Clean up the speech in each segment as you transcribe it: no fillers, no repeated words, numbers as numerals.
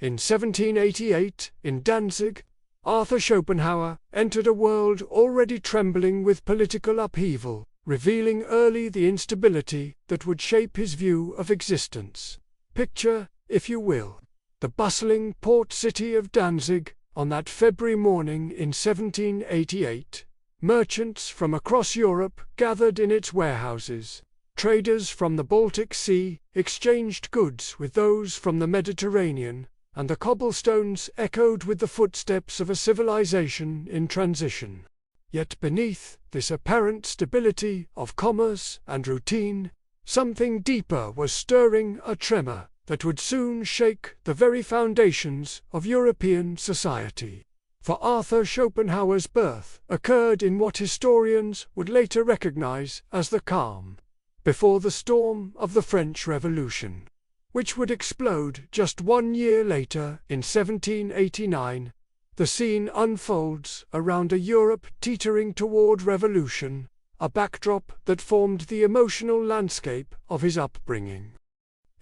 In 1788, in Danzig, Arthur Schopenhauer entered a world already trembling with political upheaval, revealing early the instability that would shape his view of existence. Picture, if you will, the bustling port city of Danzig on that February morning in 1788. Merchants from across Europe gathered in its warehouses. Traders from the Baltic Sea exchanged goods with those from the Mediterranean, and the cobblestones echoed with the footsteps of a civilization in transition. Yet beneath this apparent stability of commerce and routine, something deeper was stirring, a tremor that would soon shake the very foundations of European society. For Arthur Schopenhauer's birth occurred in what historians would later recognize as the calm before the storm of the French Revolution, which would explode just 1 year later in 1789. The scene unfolds around a Europe teetering toward revolution, a backdrop that formed the emotional landscape of his upbringing.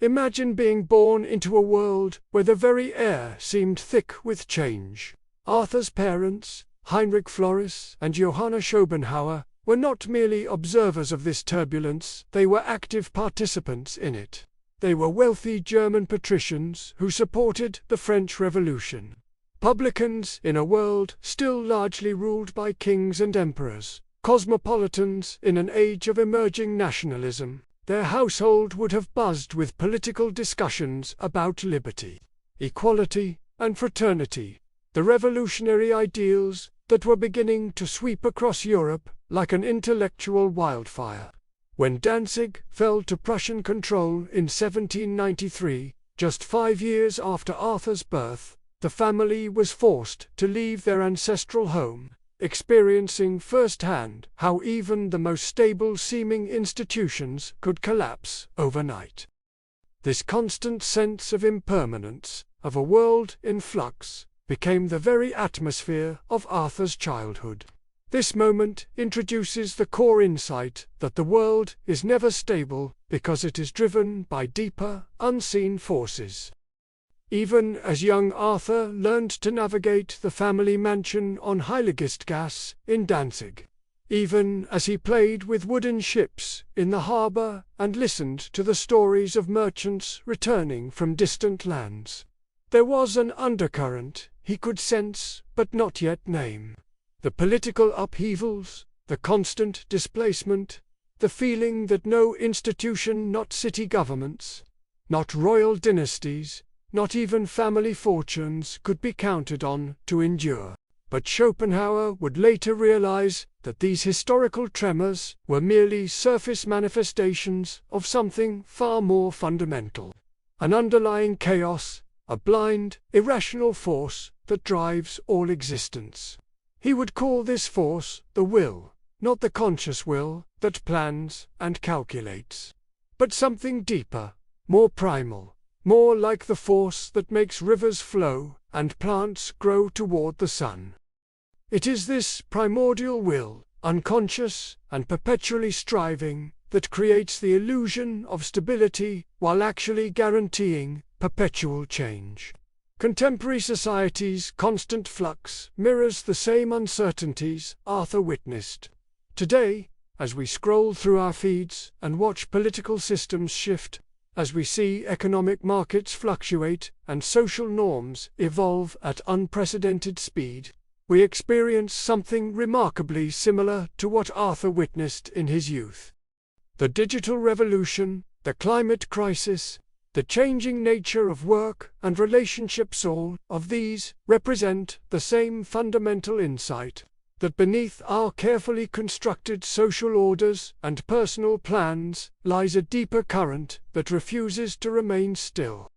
Imagine being born into a world where the very air seemed thick with change. Arthur's parents, Heinrich Floris and Johanna Schopenhauer, were not merely observers of this turbulence, they were active participants in it. They were wealthy German patricians who supported the French Revolution. Publicans in a world still largely ruled by kings and emperors, cosmopolitans in an age of emerging nationalism, their household would have buzzed with political discussions about liberty, equality, and fraternity, the revolutionary ideals that were beginning to sweep across Europe like an intellectual wildfire. When Danzig fell to Prussian control in 1793, just 5 years after Arthur's birth, the family was forced to leave their ancestral home, experiencing firsthand how even the most stable-seeming institutions could collapse overnight. This constant sense of impermanence, of a world in flux, became the very atmosphere of Arthur's childhood. This moment introduces the core insight that the world is never stable because it is driven by deeper, unseen forces. Even as young Arthur learned to navigate the family mansion on Heiligistgasse in Danzig, even as he played with wooden ships in the harbor and listened to the stories of merchants returning from distant lands, there was an undercurrent he could sense but not yet name. The political upheavals, the constant displacement, the feeling that no institution, not city governments, not royal dynasties, not even family fortunes could be counted on to endure. But Schopenhauer would later realize that these historical tremors were merely surface manifestations of something far more fundamental, an underlying chaos, a blind, irrational force that drives all existence. He would call this force the will, not the conscious will that plans and calculates, but something deeper, more primal, more like the force that makes rivers flow and plants grow toward the sun. It is this primordial will, unconscious and perpetually striving, that creates the illusion of stability while actually guaranteeing perpetual change. Contemporary society's constant flux mirrors the same uncertainties Arthur witnessed. Today, as we scroll through our feeds and watch political systems shift, as we see economic markets fluctuate and social norms evolve at unprecedented speed, we experience something remarkably similar to what Arthur witnessed in his youth. The digital revolution, the climate crisis, the changing nature of work and relationships, all of these represent the same fundamental insight, that beneath our carefully constructed social orders and personal plans lies a deeper current that refuses to remain still.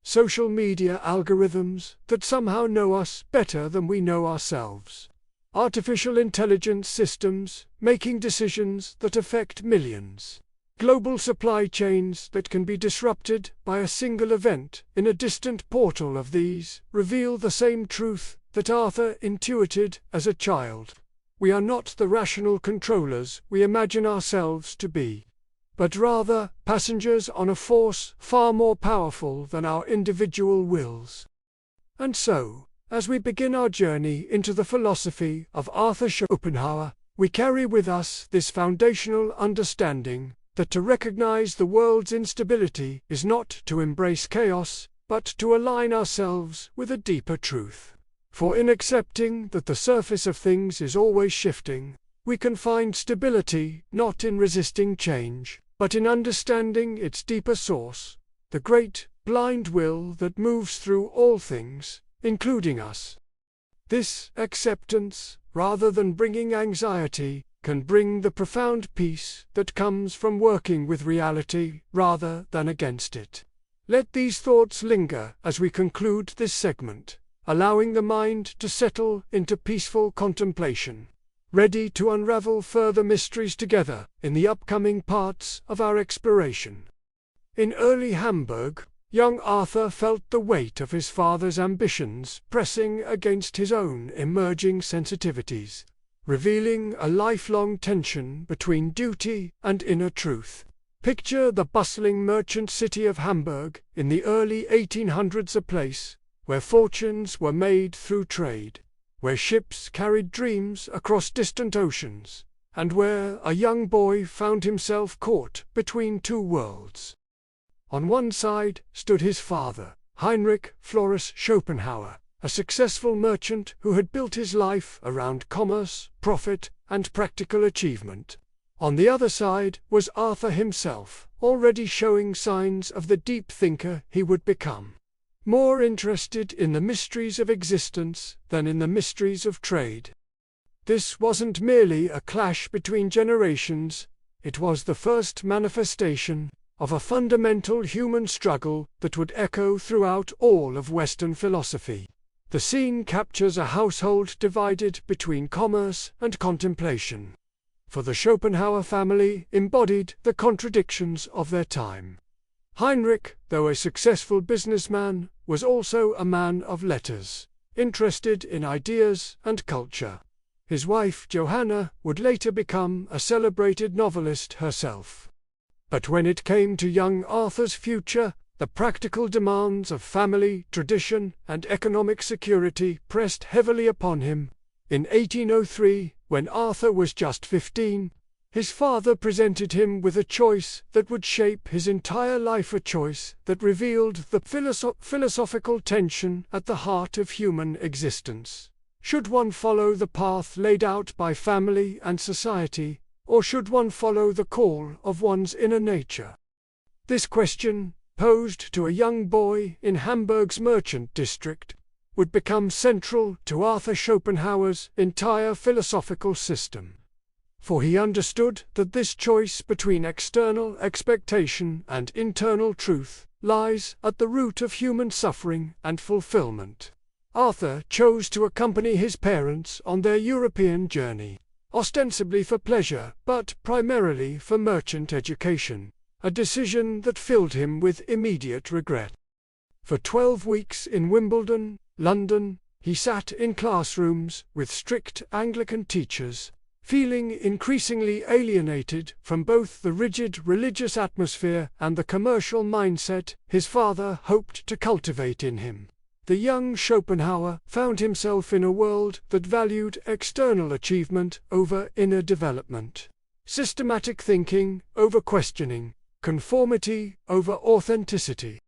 Social media algorithms that somehow know us better than we know ourselves. Artificial intelligence systems making decisions that affect millions. Global supply chains that can be disrupted by a single event in a distant portal. Of these reveal the same truth that Arthur intuited as a child. We are not the rational controllers we imagine ourselves to be, but rather passengers on a force far more powerful than our individual wills. And so, as we begin our journey into the philosophy of Arthur Schopenhauer, we carry with us this foundational understanding that to recognize the world's instability is not to embrace chaos, but to align ourselves with a deeper truth. For in accepting that the surface of things is always shifting, we can find stability not in resisting change, but in understanding its deeper source, the great, blind will that moves through all things, including us. This acceptance, rather than bringing anxiety, can bring the profound peace that comes from working with reality rather than against it. Let these thoughts linger as we conclude this segment, allowing the mind to settle into peaceful contemplation, ready to unravel further mysteries together in the upcoming parts of our exploration. In early Hamburg, young Arthur felt the weight of his father's ambitions pressing against his own emerging sensitivities, revealing a lifelong tension between duty and inner truth. Picture the bustling merchant city of Hamburg in the early 1800s, a place where fortunes were made through trade, where ships carried dreams across distant oceans, and where a young boy found himself caught between two worlds. On one side stood his father, Heinrich Floris Schopenhauer, a successful merchant who had built his life around commerce, profit, and practical achievement. On the other side was Arthur himself, already showing signs of the deep thinker he would become, more interested in the mysteries of existence than in the mysteries of trade. This wasn't merely a clash between generations, it was the first manifestation of a fundamental human struggle that would echo throughout all of Western philosophy. The scene captures a household divided between commerce and contemplation. For the Schopenhauer family embodied the contradictions of their time. Heinrich, though a successful businessman, was also a man of letters, interested in ideas and culture. His wife, Johanna, would later become a celebrated novelist herself. But when it came to young Arthur's future, the practical demands of family, tradition, and economic security pressed heavily upon him. In 1803, when Arthur was just 15, his father presented him with a choice that would shape his entire life, a choice that revealed the philosophical tension at the heart of human existence. Should one follow the path laid out by family and society, or should one follow the call of one's inner nature? This question, posed to a young boy in Hamburg's merchant district, would become central to Arthur Schopenhauer's entire philosophical system. For he understood that this choice between external expectation and internal truth lies at the root of human suffering and fulfillment. Arthur chose to accompany his parents on their European journey, ostensibly for pleasure, but primarily for merchant education, a decision that filled him with immediate regret. For 12 weeks in Wimbledon, London, he sat in classrooms with strict Anglican teachers, feeling increasingly alienated from both the rigid religious atmosphere and the commercial mindset his father hoped to cultivate in him. The young Schopenhauer found himself in a world that valued external achievement over inner development, systematic thinking over questioning, conformity over authenticity.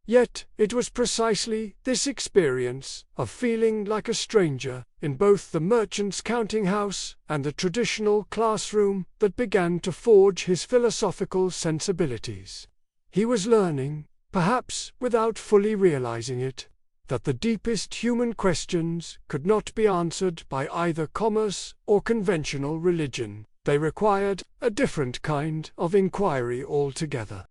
Yet it was precisely this experience of feeling like a stranger in both the merchant's counting house and the traditional classroom that began to forge his philosophical sensibilities. He was learning, perhaps without fully realizing it, that the deepest human questions could not be answered by either commerce or conventional religion. They required a different kind of inquiry altogether.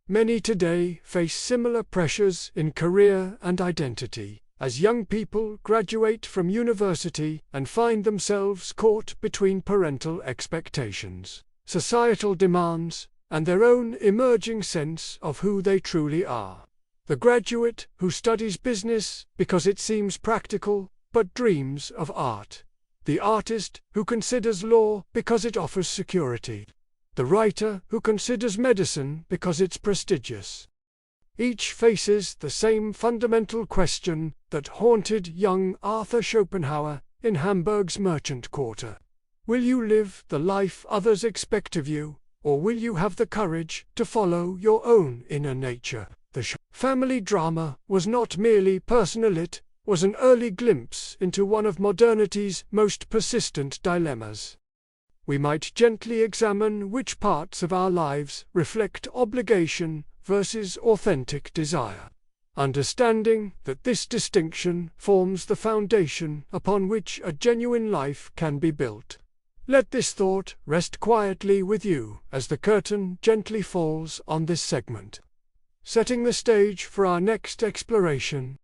Many today face similar pressures in career and identity, as young people graduate from university and find themselves caught between parental expectations, societal demands, and their own emerging sense of who they truly are. The graduate who studies business because it seems practical, but dreams of art. The artist who considers law because it offers security. the writer who considers medicine because it's prestigious. Each faces the same fundamental question that haunted young Arthur Schopenhauer in Hamburg's merchant quarter. Will you live the life others expect of you, or will you have the courage to follow your own inner nature? The family drama was not merely personal, it was an early glimpse into one of modernity's most persistent dilemmas. We might gently examine which parts of our lives reflect obligation versus authentic desire, understanding that this distinction forms the foundation upon which a genuine life can be built. Let this thought rest quietly with you as the curtain gently falls on this segment, setting the stage for our next exploration.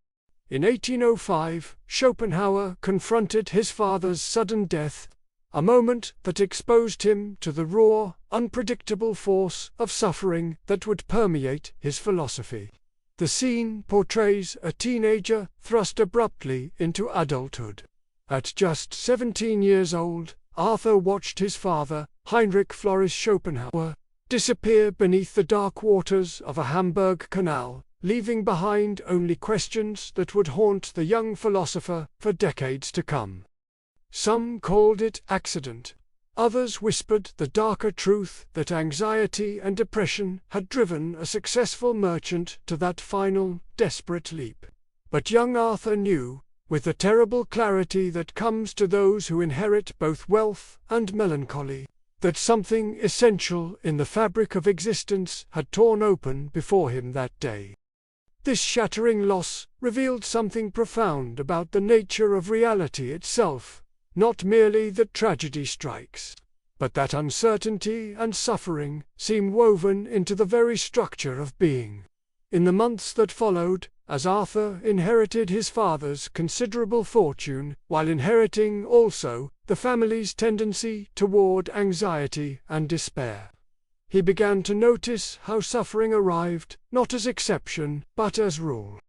In 1805, Schopenhauer confronted his father's sudden death, a moment that exposed him to the raw, unpredictable force of suffering that would permeate his philosophy. The scene portrays a teenager thrust abruptly into adulthood. At just 17 years old, Arthur watched his father, Heinrich Floris Schopenhauer, disappear beneath the dark waters of a Hamburg canal, leaving behind only questions that would haunt the young philosopher for decades to come. Some called it accident. Others whispered the darker truth that anxiety and depression had driven a successful merchant to that final, desperate leap. But young Arthur knew, with the terrible clarity that comes to those who inherit both wealth and melancholy, that something essential in the fabric of existence had torn open before him that day. This shattering loss revealed something profound about the nature of reality itself, not merely that tragedy strikes, but that uncertainty and suffering seem woven into the very structure of being. In the months that followed, as Arthur inherited his father's considerable fortune, while inheriting also the family's tendency toward anxiety and despair, he began to notice how suffering arrived not as exception but as rule.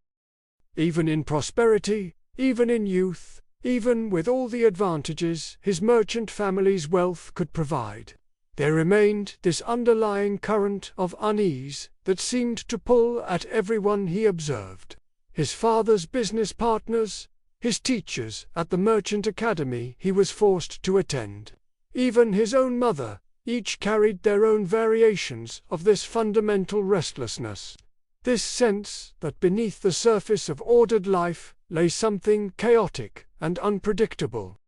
Even in prosperity, even in youth, even with all the advantages his merchant family's wealth could provide, there remained this underlying current of unease that seemed to pull at everyone he observed. His father's business partners, his teachers at the merchant academy he was forced to attend, even his own mother, each carried their own variations of this fundamental restlessness, this sense that beneath the surface of ordered life lay something chaotic and unpredictable.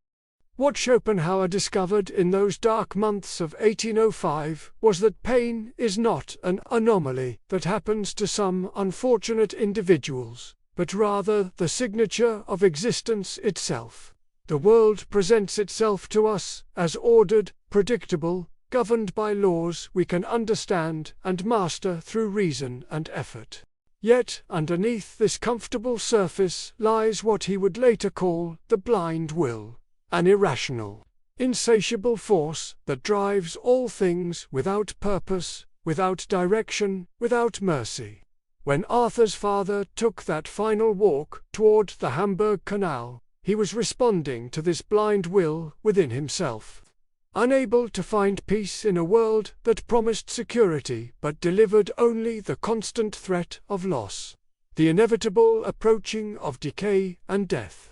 What Schopenhauer discovered in those dark months of 1805 was that pain is not an anomaly that happens to some unfortunate individuals, but rather the signature of existence itself. The world presents itself to us as ordered, predictable, governed by laws we can understand and master through reason and effort. Yet, underneath this comfortable surface lies what he would later call the blind will, an irrational, insatiable force that drives all things without purpose, without direction, without mercy. When Arthur's father took that final walk toward the Hamburg Canal, he was responding to this blind will within himself. Unable to find peace in a world that promised security but delivered only the constant threat of loss, the inevitable approaching of decay and death.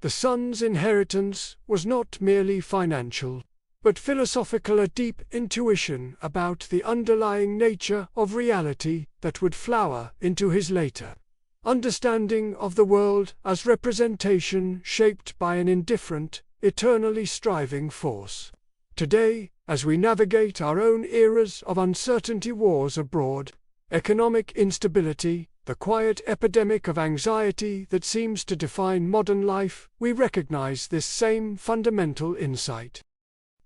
The son's inheritance was not merely financial, but philosophical, a deep intuition about the underlying nature of reality that would flower into his later understanding of the world as representation shaped by an indifferent, eternally striving force. Today, as we navigate our own eras of uncertainty, wars abroad, economic instability, the quiet epidemic of anxiety that seems to define modern life, we recognize this same fundamental insight.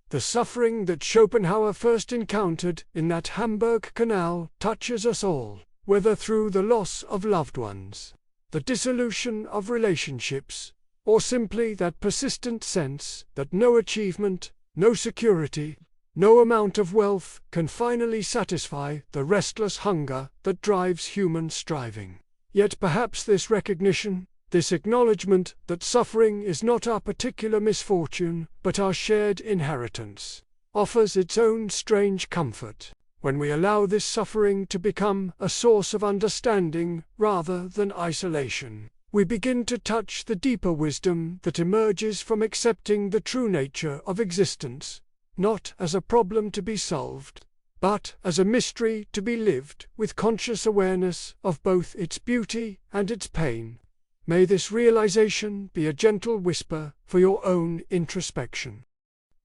The suffering that Schopenhauer first encountered in that Hamburg Canal touches us all, whether through the loss of loved ones, the dissolution of relationships, or simply that persistent sense that no achievement, no security, no amount of wealth can finally satisfy the restless hunger that drives human striving. Yet perhaps this recognition, this acknowledgement that suffering is not our particular misfortune, but our shared inheritance, offers its own strange comfort. When we allow this suffering to become a source of understanding rather than isolation, we begin to touch the deeper wisdom that emerges from accepting the true nature of existence, not as a problem to be solved, but as a mystery to be lived with conscious awareness of both its beauty and its pain. May this realization be a gentle whisper for your own introspection.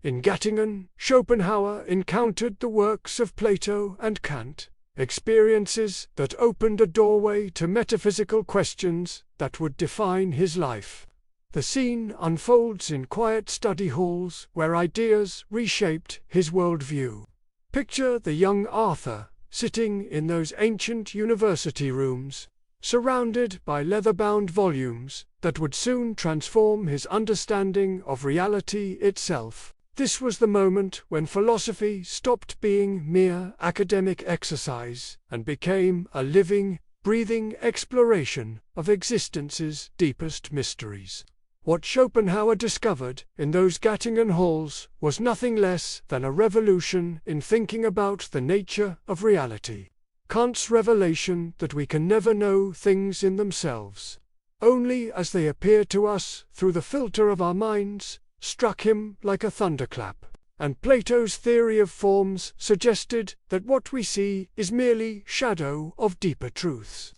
In Göttingen, Schopenhauer encountered the works of Plato and Kant, experiences that opened a doorway to metaphysical questions that would define his life. The scene unfolds in quiet study halls where ideas reshaped his worldview. Picture the young Arthur sitting in those ancient university rooms, surrounded by leather-bound volumes that would soon transform his understanding of reality itself. This was the moment when philosophy stopped being mere academic exercise and became a living, breathing exploration of existence's deepest mysteries. What Schopenhauer discovered in those Göttingen halls was nothing less than a revolution in thinking about the nature of reality. Kant's revelation that we can never know things in themselves, only as they appear to us through the filter of our minds, struck him like a thunderclap, and Plato's theory of forms suggested that what we see is merely shadow of deeper truths.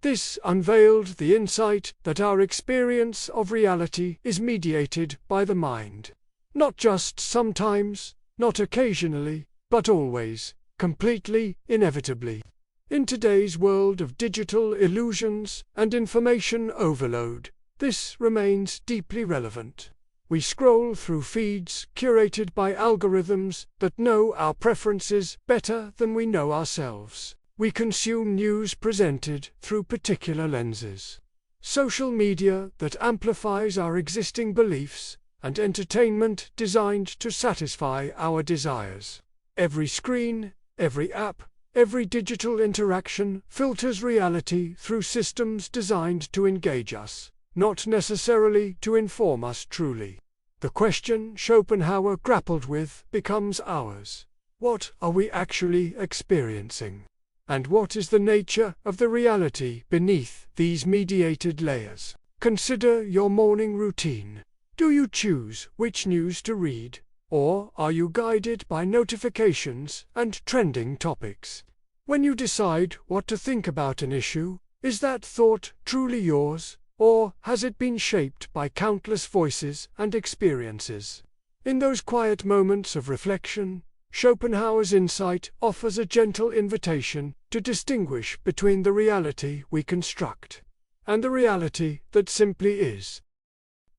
This unveiled the insight that our experience of reality is mediated by the mind. Not just sometimes, not occasionally, but always, completely, inevitably. In today's world of digital illusions and information overload, this remains deeply relevant. We scroll through feeds curated by algorithms that know our preferences better than we know ourselves. We consume news presented through particular lenses, social media that amplifies our existing beliefs, and entertainment designed to satisfy our desires. Every screen, every app, every digital interaction filters reality through systems designed to engage us, not necessarily to inform us truly. The question Schopenhauer grappled with becomes ours. What are we actually experiencing? And what is the nature of the reality beneath these mediated layers? Consider your morning routine. Do you choose which news to read, or are you guided by notifications and trending topics? When you decide what to think about an issue, is that thought truly yours, or has it been shaped by countless voices and experiences? In those quiet moments of reflection, Schopenhauer's insight offers a gentle invitation to distinguish between the reality we construct and the reality that simply is.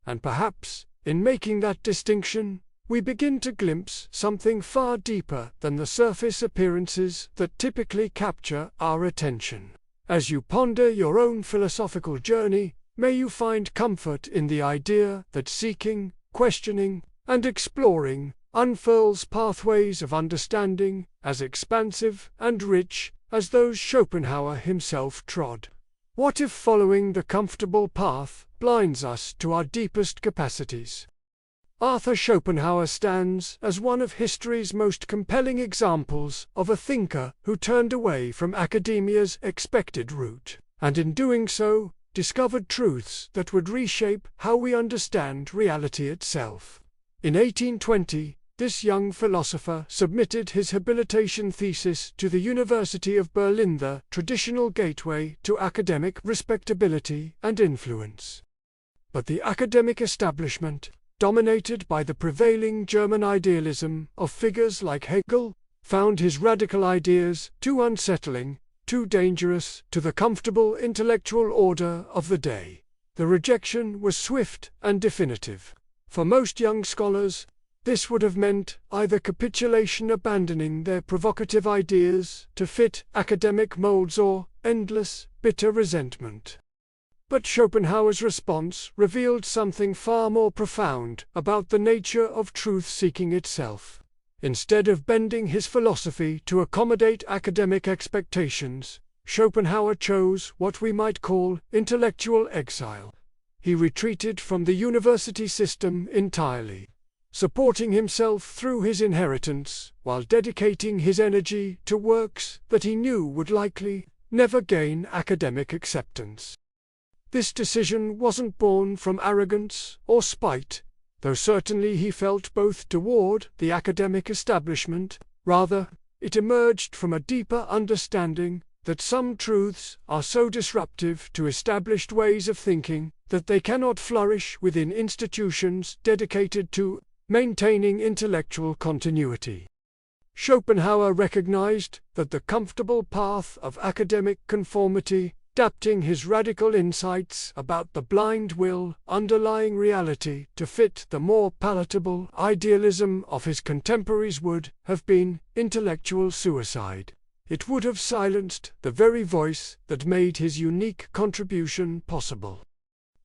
And perhaps, in making that distinction, we begin to glimpse something far deeper than the surface appearances that typically capture our attention. As you ponder your own philosophical journey, may you find comfort in the idea that seeking, questioning, and exploring unfurls pathways of understanding as expansive and rich as those Schopenhauer himself trod. What if following the comfortable path blinds us to our deepest capacities? Arthur Schopenhauer stands as one of history's most compelling examples of a thinker who turned away from academia's expected route, and in doing so, discovered truths that would reshape how we understand reality itself. In 1820, this young philosopher submitted his habilitation thesis to the University of Berlin, the traditional gateway to academic respectability and influence. But the academic establishment, dominated by the prevailing German idealism of figures like Hegel, found his radical ideas too unsettling, too dangerous to the comfortable intellectual order of the day. The rejection was swift and definitive. For most young scholars, this would have meant either capitulation, abandoning their provocative ideas to fit academic molds, or endless, bitter resentment. But Schopenhauer's response revealed something far more profound about the nature of truth-seeking itself. Instead of bending his philosophy to accommodate academic expectations, Schopenhauer chose what we might call intellectual exile. He retreated from the university system entirely. supporting himself through his inheritance, while dedicating his energy to works that he knew would likely never gain academic acceptance. This decision wasn't born from arrogance or spite, though certainly he felt both toward the academic establishment. Rather, it emerged from a deeper understanding that some truths are so disruptive to established ways of thinking that they cannot flourish within institutions dedicated to maintaining intellectual continuity. Schopenhauer recognized that the comfortable path of academic conformity, adapting his radical insights about the blind will underlying reality to fit the more palatable idealism of his contemporaries, would have been intellectual suicide. It would have silenced the very voice that made his unique contribution possible.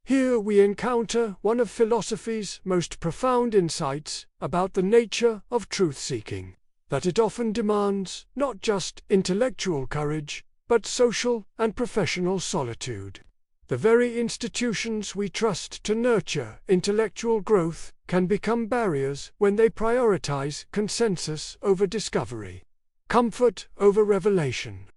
Here we encounter one of philosophy's most profound insights about the nature of truth-seeking, that it often demands not just intellectual courage, but social and professional solitude. The very institutions we trust to nurture intellectual growth can become barriers when they prioritize consensus over discovery, comfort over revelation.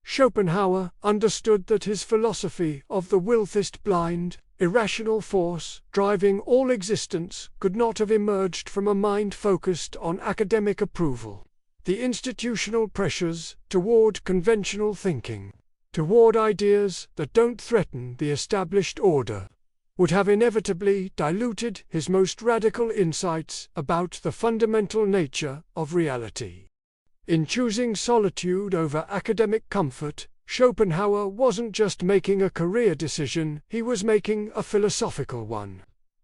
Schopenhauer understood that his philosophy of the willthist blind, irrational force driving all existence could not have emerged from a mind focused on academic approval. The institutional pressures toward conventional thinking, toward ideas that don't threaten the established order, would have inevitably diluted his most radical insights about the fundamental nature of reality. In choosing solitude over academic comfort, Schopenhauer wasn't just making a career decision, he was making a philosophical one.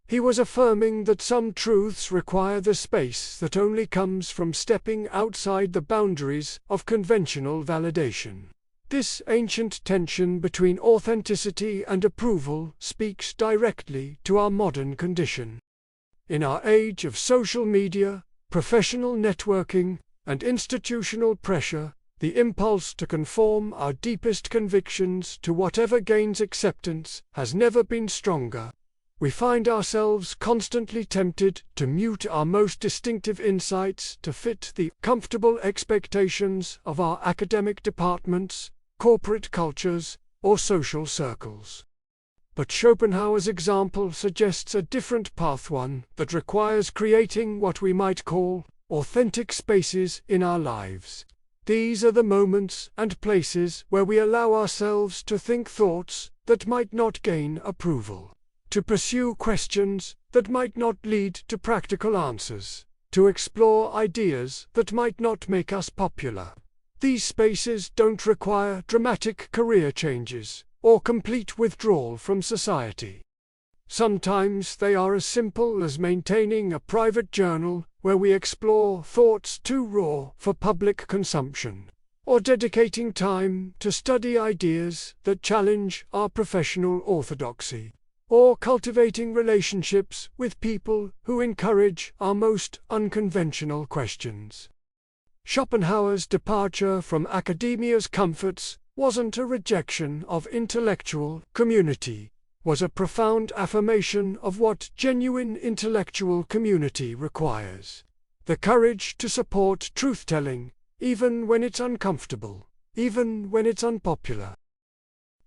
He was affirming that some truths require the space that only comes from stepping outside the boundaries of conventional validation. This ancient tension between authenticity and approval speaks directly to our modern condition. In our age of social media, professional networking, and institutional pressure, the impulse to conform our deepest convictions to whatever gains acceptance has never been stronger. We find ourselves constantly tempted to mute our most distinctive insights to fit the comfortable expectations of our academic departments, corporate cultures, or social circles. But Schopenhauer's example suggests a different path, one that requires creating what we might call authentic spaces in our lives. These are the moments and places where we allow ourselves to think thoughts that might not gain approval, to pursue questions that might not lead to practical answers, to explore ideas that might not make us popular. These spaces don't require dramatic career changes or complete withdrawal from society. Sometimes they are as simple as maintaining a private journal where we explore thoughts too raw for public consumption, or dedicating time to study ideas that challenge our professional orthodoxy, or cultivating relationships with people who encourage our most unconventional questions. Schopenhauer's departure from academia's comforts wasn't a rejection of intellectual community, was a profound affirmation of what genuine intellectual community requires: the courage to support truth-telling, even when it's uncomfortable, even when it's unpopular.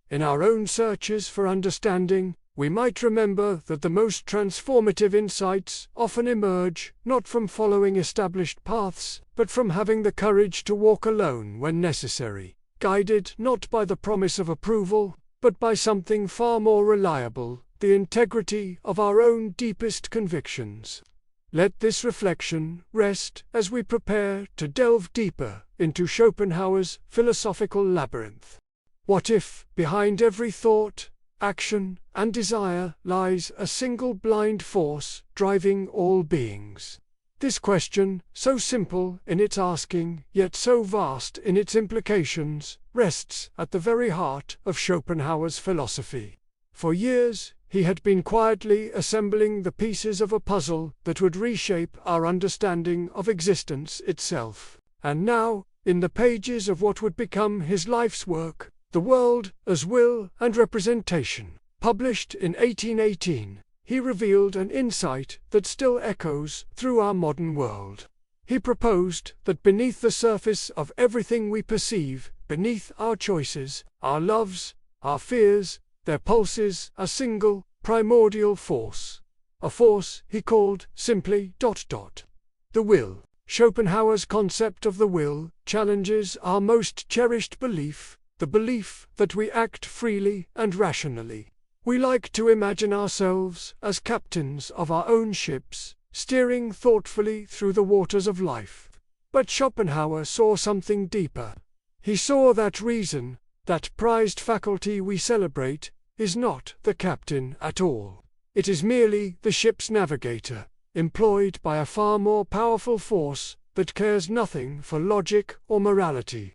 In our own searches for understanding, we might remember that the most transformative insights often emerge not from following established paths, but from having the courage to walk alone when necessary, guided not by the promise of approval, but by something far more reliable, the integrity of our own deepest convictions. Let this reflection rest as we prepare to delve deeper into Schopenhauer's philosophical labyrinth. What if, behind every thought, action, and desire lies a single blind force driving all beings? This question, so simple in its asking, yet so vast in its implications, rests at the very heart of Schopenhauer's philosophy. For years, he had been quietly assembling the pieces of a puzzle that would reshape our understanding of existence itself. And now, in the pages of what would become his life's work, The World as Will and Representation, published in 1818, he revealed an insight that still echoes through our modern world. He proposed that beneath the surface of everything we perceive, beneath our choices, our loves, our fears, there pulses a single, primordial force. A force he called simply ... the will. Schopenhauer's concept of the will challenges our most cherished belief, the belief that we act freely and rationally. We like to imagine ourselves as captains of our own ships, steering thoughtfully through the waters of life. But Schopenhauer saw something deeper. He saw that reason, that prized faculty we celebrate, is not the captain at all. It is merely the ship's navigator, employed by a far more powerful force that cares nothing for logic or morality.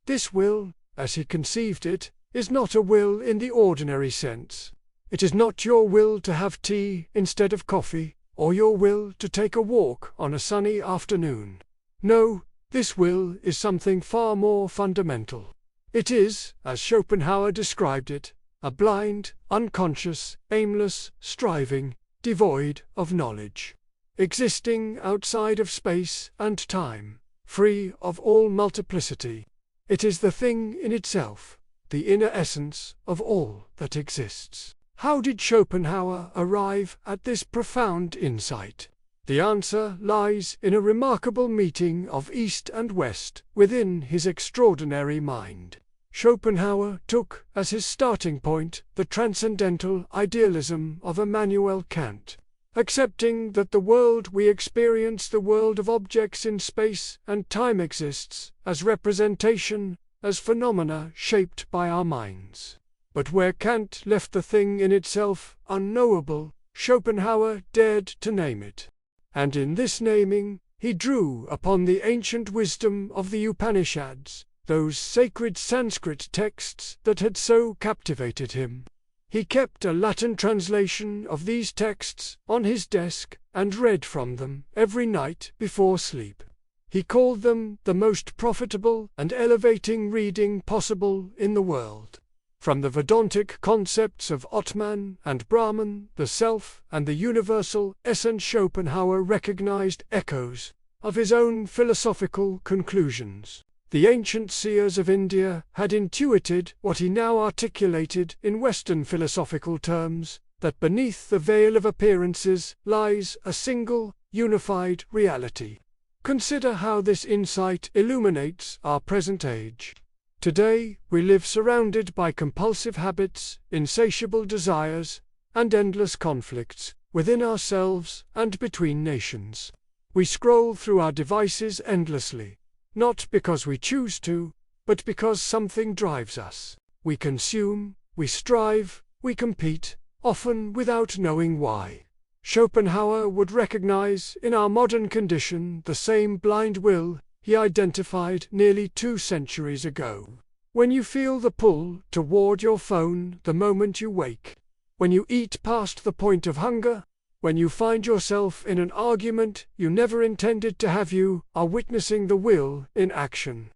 This will, as he conceived it, is not a will in the ordinary sense. It is not your will to have tea instead of coffee, or your will to take a walk on a sunny afternoon. No, this will is something far more fundamental. It is, as Schopenhauer described it, a blind, unconscious, aimless striving, devoid of knowledge, existing outside of space and time, free of all multiplicity. It is the thing in itself, the inner essence of all that exists. How did Schopenhauer arrive at this profound insight? The answer lies in a remarkable meeting of East and West within his extraordinary mind. Schopenhauer took as his starting point the transcendental idealism of Immanuel Kant, accepting that the world we experience, the world of objects in space and time, exists as representation, as phenomena shaped by our minds. But where Kant left the thing in itself unknowable, Schopenhauer dared to name it. And in this naming, he drew upon the ancient wisdom of the Upanishads, those sacred Sanskrit texts that had so captivated him. He kept a Latin translation of these texts on his desk and read from them every night before sleep. He called them the most profitable and elevating reading possible in the world. From the Vedantic concepts of Atman and Brahman, the self and the universal essence, Schopenhauer recognized echoes of his own philosophical conclusions. The ancient seers of India had intuited what he now articulated in Western philosophical terms, that beneath the veil of appearances lies a single, unified reality. Consider how this insight illuminates our present age. Today, we live surrounded by compulsive habits, insatiable desires, and endless conflicts within ourselves and between nations. We scroll through our devices endlessly, not because we choose to, but because something drives us. We consume, we strive, we compete, often without knowing why. Schopenhauer would recognize in our modern condition the same blind will he identified nearly 2 centuries ago. When you feel the pull toward your phone the moment you wake, when you eat past the point of hunger, when you find yourself in an argument you never intended to have, you are witnessing the will in action.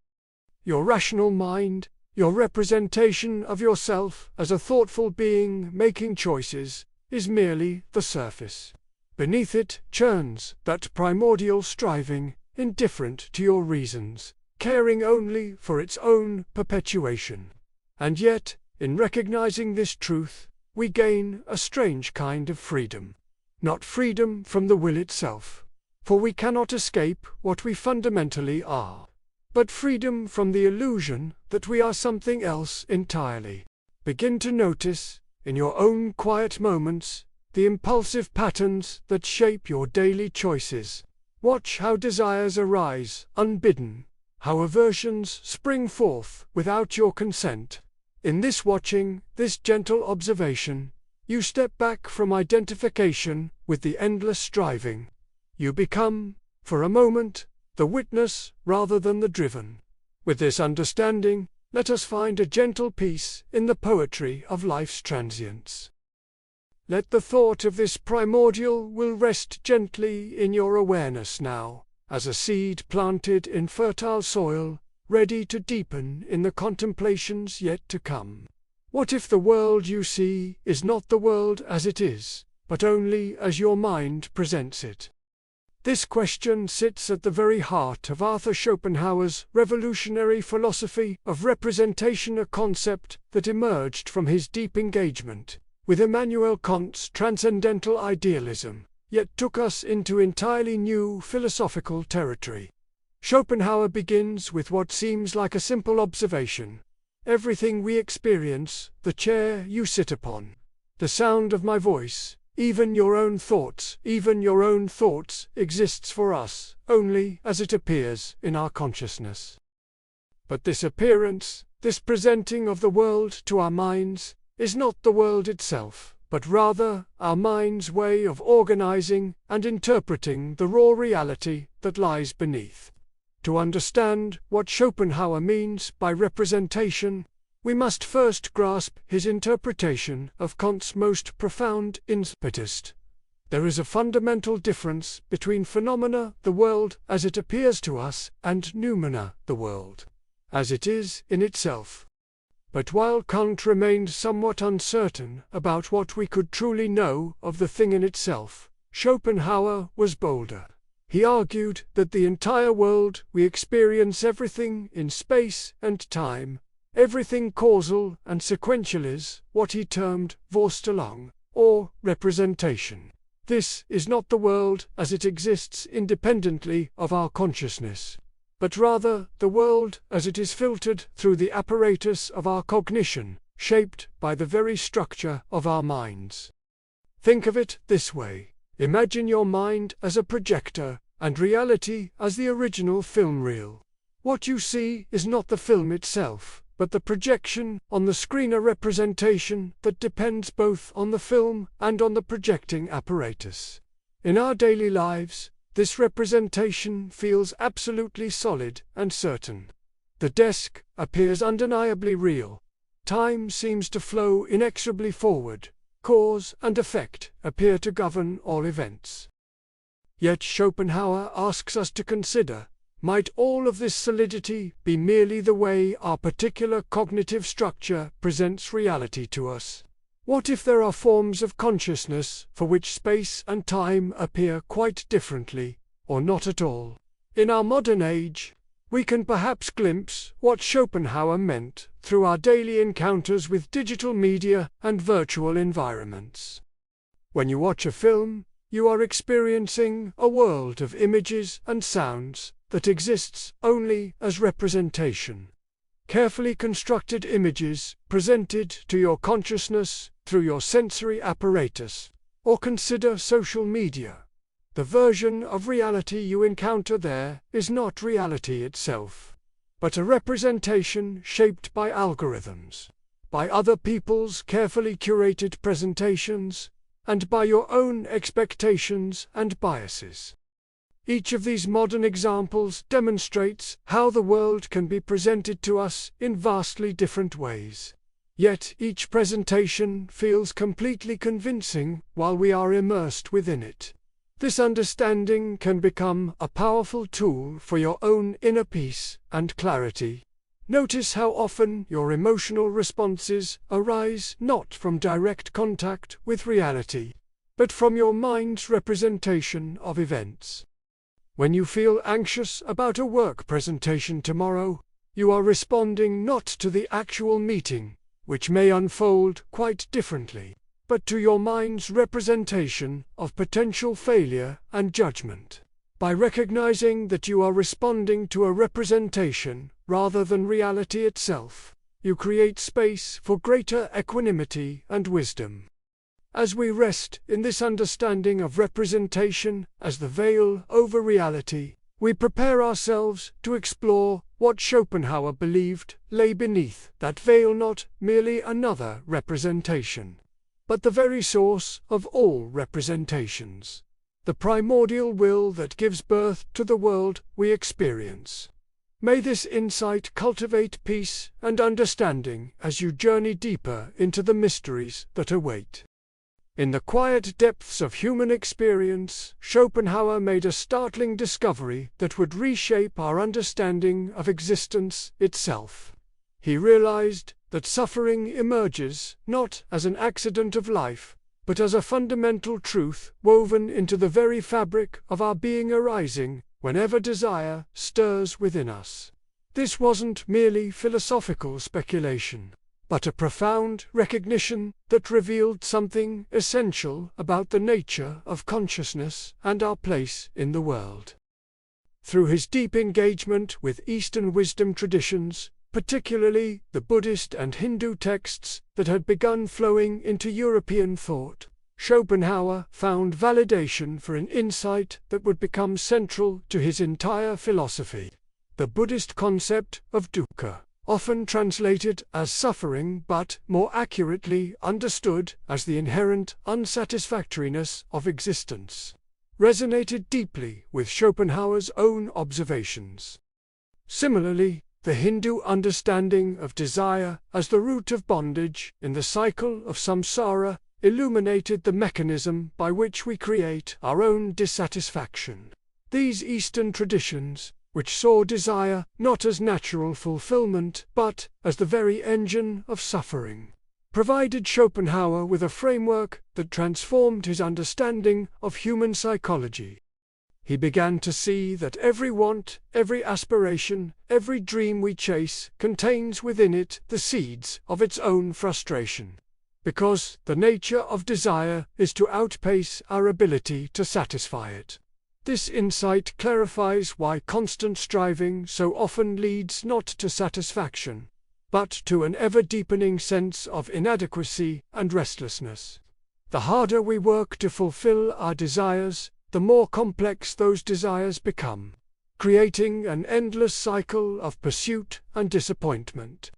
Your rational mind, your representation of yourself as a thoughtful being making choices, is merely the surface. Beneath it churns that primordial striving, indifferent to your reasons, caring only for its own perpetuation. And yet, in recognizing this truth, we gain a strange kind of freedom. Not freedom from the will itself, for we cannot escape what we fundamentally are, but freedom from the illusion that we are something else entirely. Begin to notice, in your own quiet moments, the impulsive patterns that shape your daily choices. Watch how desires arise unbidden, how aversions spring forth without your consent. In this watching, this gentle observation, you step back from identification with the endless striving. You become, for a moment, the witness rather than the driven. With this understanding, let us find a gentle peace in the poetry of life's transience. Let the thought of this primordial will rest gently in your awareness now, as a seed planted in fertile soil, ready to deepen in the contemplations yet to come. What if the world you see is not the world as it is, but only as your mind presents it. This question sits at the very heart of Arthur Schopenhauer's revolutionary philosophy of representation, a concept that emerged from his deep engagement with Immanuel Kant's transcendental idealism, yet took us into entirely new philosophical territory. Schopenhauer begins with what seems like a simple observation. Everything we experience, the chair you sit upon, the sound of my voice, even your own thoughts, exists for us only as it appears in our consciousness. But this appearance, this presenting of the world to our minds, is not the world itself, but rather our mind's way of organizing and interpreting the raw reality that lies beneath. To understand what Schopenhauer means by representation, we must first grasp his interpretation of Kant's most profound impetus. There is a fundamental difference between phenomena, the world as it appears to us, and noumena, the world as it is in itself. But while Kant remained somewhat uncertain about what we could truly know of the thing in itself, Schopenhauer was bolder. He argued that the entire world we experience, everything in space and time, everything causal and sequential, is what he termed Vorstellung, or representation. This is not the world as it exists independently of our consciousness, but rather the world as it is filtered through the apparatus of our cognition, shaped by the very structure of our minds. Think of it this way. Imagine your mind as a projector, and reality as the original film reel. What you see is not the film itself, but the projection on the screen, a representation that depends both on the film and on the projecting apparatus. In our daily lives, this representation feels absolutely solid and certain. The desk appears undeniably real. Time seems to flow inexorably forward. Cause and effect appear to govern all events. Yet Schopenhauer asks us to consider, might all of this solidity be merely the way our particular cognitive structure presents reality to us? What if there are forms of consciousness for which space and time appear quite differently, or not at all? In our modern age, we can perhaps glimpse what Schopenhauer meant through our daily encounters with digital media and virtual environments. When you watch a film, you are experiencing a world of images and sounds that exists only as representation. Carefully constructed images presented to your consciousness through your sensory apparatus. Or consider social media. The version of reality you encounter there is not reality itself, but a representation shaped by algorithms, by other people's carefully curated presentations, and by your own expectations and biases. Each of these modern examples demonstrates how the world can be presented to us in vastly different ways. Yet each presentation feels completely convincing while we are immersed within it. This understanding can become a powerful tool for your own inner peace and clarity. Notice how often your emotional responses arise not from direct contact with reality, but from your mind's representation of events. When you feel anxious about a work presentation tomorrow, you are responding not to the actual meeting, which may unfold quite differently, but to your mind's representation of potential failure and judgment. By recognizing that you are responding to a representation rather than reality itself, you create space for greater equanimity and wisdom. As we rest in this understanding of representation as the veil over reality, we prepare ourselves to explore what Schopenhauer believed lay beneath that veil, not merely another representation, but the very source of all representations, the primordial will that gives birth to the world we experience. May this insight cultivate peace and understanding as you journey deeper into the mysteries that await. In the quiet depths of human experience, Schopenhauer made a startling discovery that would reshape our understanding of existence itself. He realized that suffering emerges not as an accident of life, but as a fundamental truth woven into the very fabric of our being, arising whenever desire stirs within us. This wasn't merely philosophical speculation, but a profound recognition that revealed something essential about the nature of consciousness and our place in the world. Through his deep engagement with Eastern wisdom traditions, particularly the Buddhist and Hindu texts that had begun flowing into European thought, Schopenhauer found validation for an insight that would become central to his entire philosophy: the Buddhist concept of dukkha, often translated as suffering but more accurately understood as the inherent unsatisfactoriness of existence, resonated deeply with Schopenhauer's own observations. Similarly, the Hindu understanding of desire as the root of bondage in the cycle of samsara illuminated the mechanism by which we create our own dissatisfaction. These Eastern traditions, which saw desire not as natural fulfillment but as the very engine of suffering, provided Schopenhauer with a framework that transformed his understanding of human psychology. He began to see that every want, every aspiration, every dream we chase contains within it the seeds of its own frustration, because the nature of desire is to outpace our ability to satisfy it. This insight clarifies why constant striving so often leads not to satisfaction, but to an ever-deepening sense of inadequacy and restlessness. The harder we work to fulfill our desires, the more complex those desires become, creating an endless cycle of pursuit and disappointment.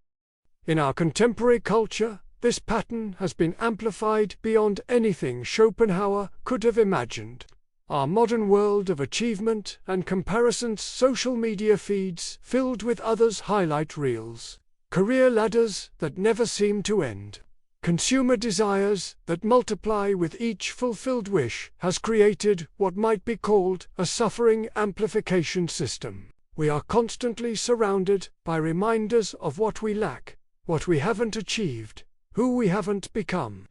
In our contemporary culture, this pattern has been amplified beyond anything Schopenhauer could have imagined. Our modern world of achievement and comparisons, social media feeds filled with others' highlight reels, career ladders that never seem to end, consumer desires that multiply with each fulfilled wish, has created what might be called a suffering amplification system. We are constantly surrounded by reminders of what we lack, what we haven't achieved, who we haven't become.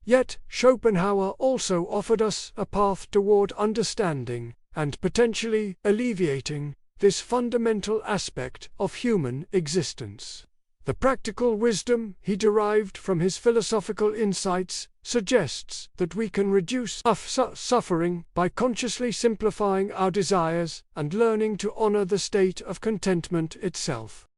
Yet Schopenhauer also offered us a path toward understanding and potentially alleviating this fundamental aspect of human existence. The practical wisdom he derived from his philosophical insights suggests that we can reduce suffering by consciously simplifying our desires and learning to honor the state of contentment itself.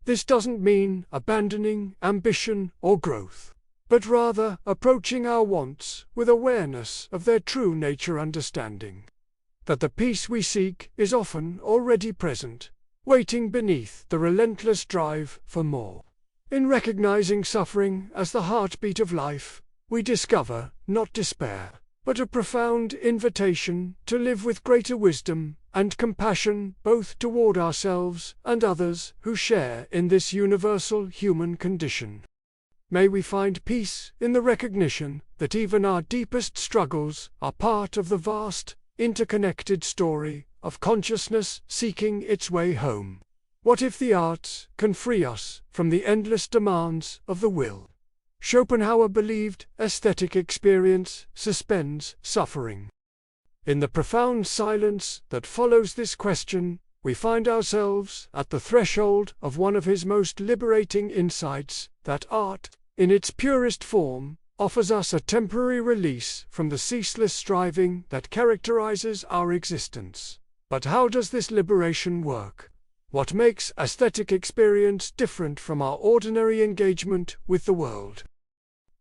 This doesn't mean abandoning ambition or growth, but rather approaching our wants with awareness of their true nature, understanding that the peace we seek is often already present, waiting beneath the relentless drive for more. In recognizing suffering as the heartbeat of life, we discover not despair, but a profound invitation to live with greater wisdom and compassion both toward ourselves and others who share in this universal human condition. May we find peace in the recognition that even our deepest struggles are part of the vast, interconnected story of consciousness seeking its way home. What if the arts can free us from the endless demands of the will? Schopenhauer believed aesthetic experience suspends suffering. In the profound silence that follows this question, we find ourselves at the threshold of one of his most liberating insights, that art, in its purest form, offers us a temporary release from the ceaseless striving that characterizes our existence. But how does this liberation work? What makes aesthetic experience different from our ordinary engagement with the world?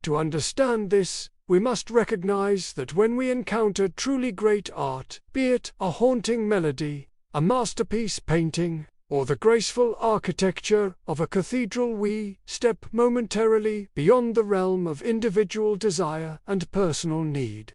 To understand this, we must recognize that when we encounter truly great art, be it a haunting melody, a masterpiece painting, or the graceful architecture of a cathedral, we step momentarily beyond the realm of individual desire and personal need.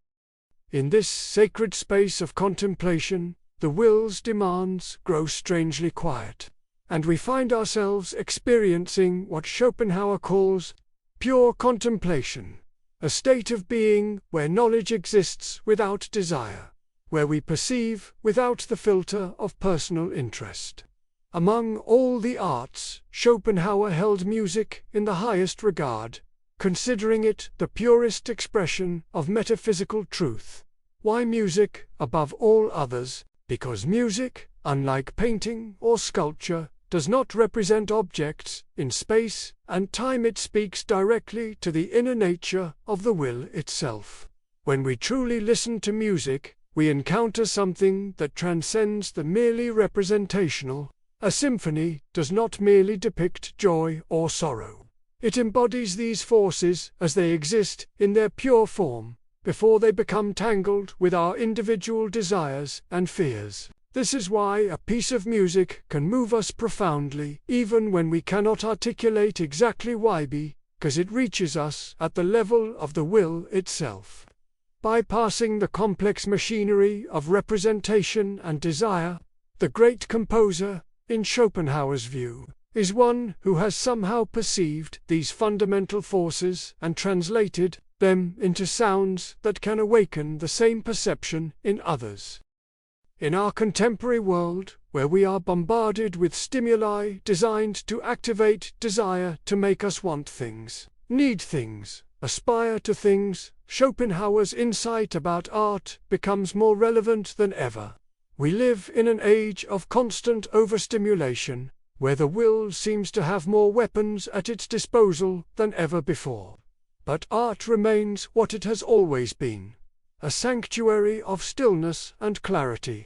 In this sacred space of contemplation, the will's demands grow strangely quiet, and we find ourselves experiencing what Schopenhauer calls pure contemplation, a state of being where knowledge exists without desire, where we perceive without the filter of personal interest. Among all the arts, Schopenhauer held music in the highest regard, considering it the purest expression of metaphysical truth. Why music above all others? Because music, unlike painting or sculpture, does not represent objects in space and time. It speaks directly to the inner nature of the will itself. When we truly listen to music, we encounter something that transcends the merely representational. A symphony does not merely depict joy or sorrow. It embodies these forces as they exist in their pure form, before they become tangled with our individual desires and fears. This is why a piece of music can move us profoundly, even when we cannot articulate exactly why, because it reaches us at the level of the will itself. Bypassing the complex machinery of representation and desire, the great composer, in Schopenhauer's view, is one who has somehow perceived these fundamental forces and translated them into sounds that can awaken the same perception in others. In our contemporary world, where we are bombarded with stimuli designed to activate desire to make us want things, need things, aspire to things, Schopenhauer's insight about art becomes more relevant than ever. We live in an age of constant overstimulation, where the will seems to have more weapons at its disposal than ever before. But art remains what it has always been, a sanctuary of stillness and clarity.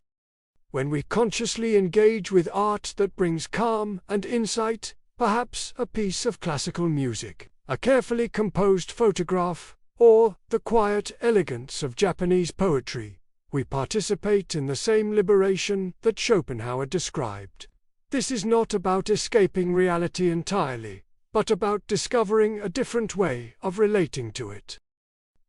When we consciously engage with art that brings calm and insight, perhaps a piece of classical music, a carefully composed photograph, or the quiet elegance of Japanese poetry, we participate in the same liberation that Schopenhauer described. This is not about escaping reality entirely, but about discovering a different way of relating to it.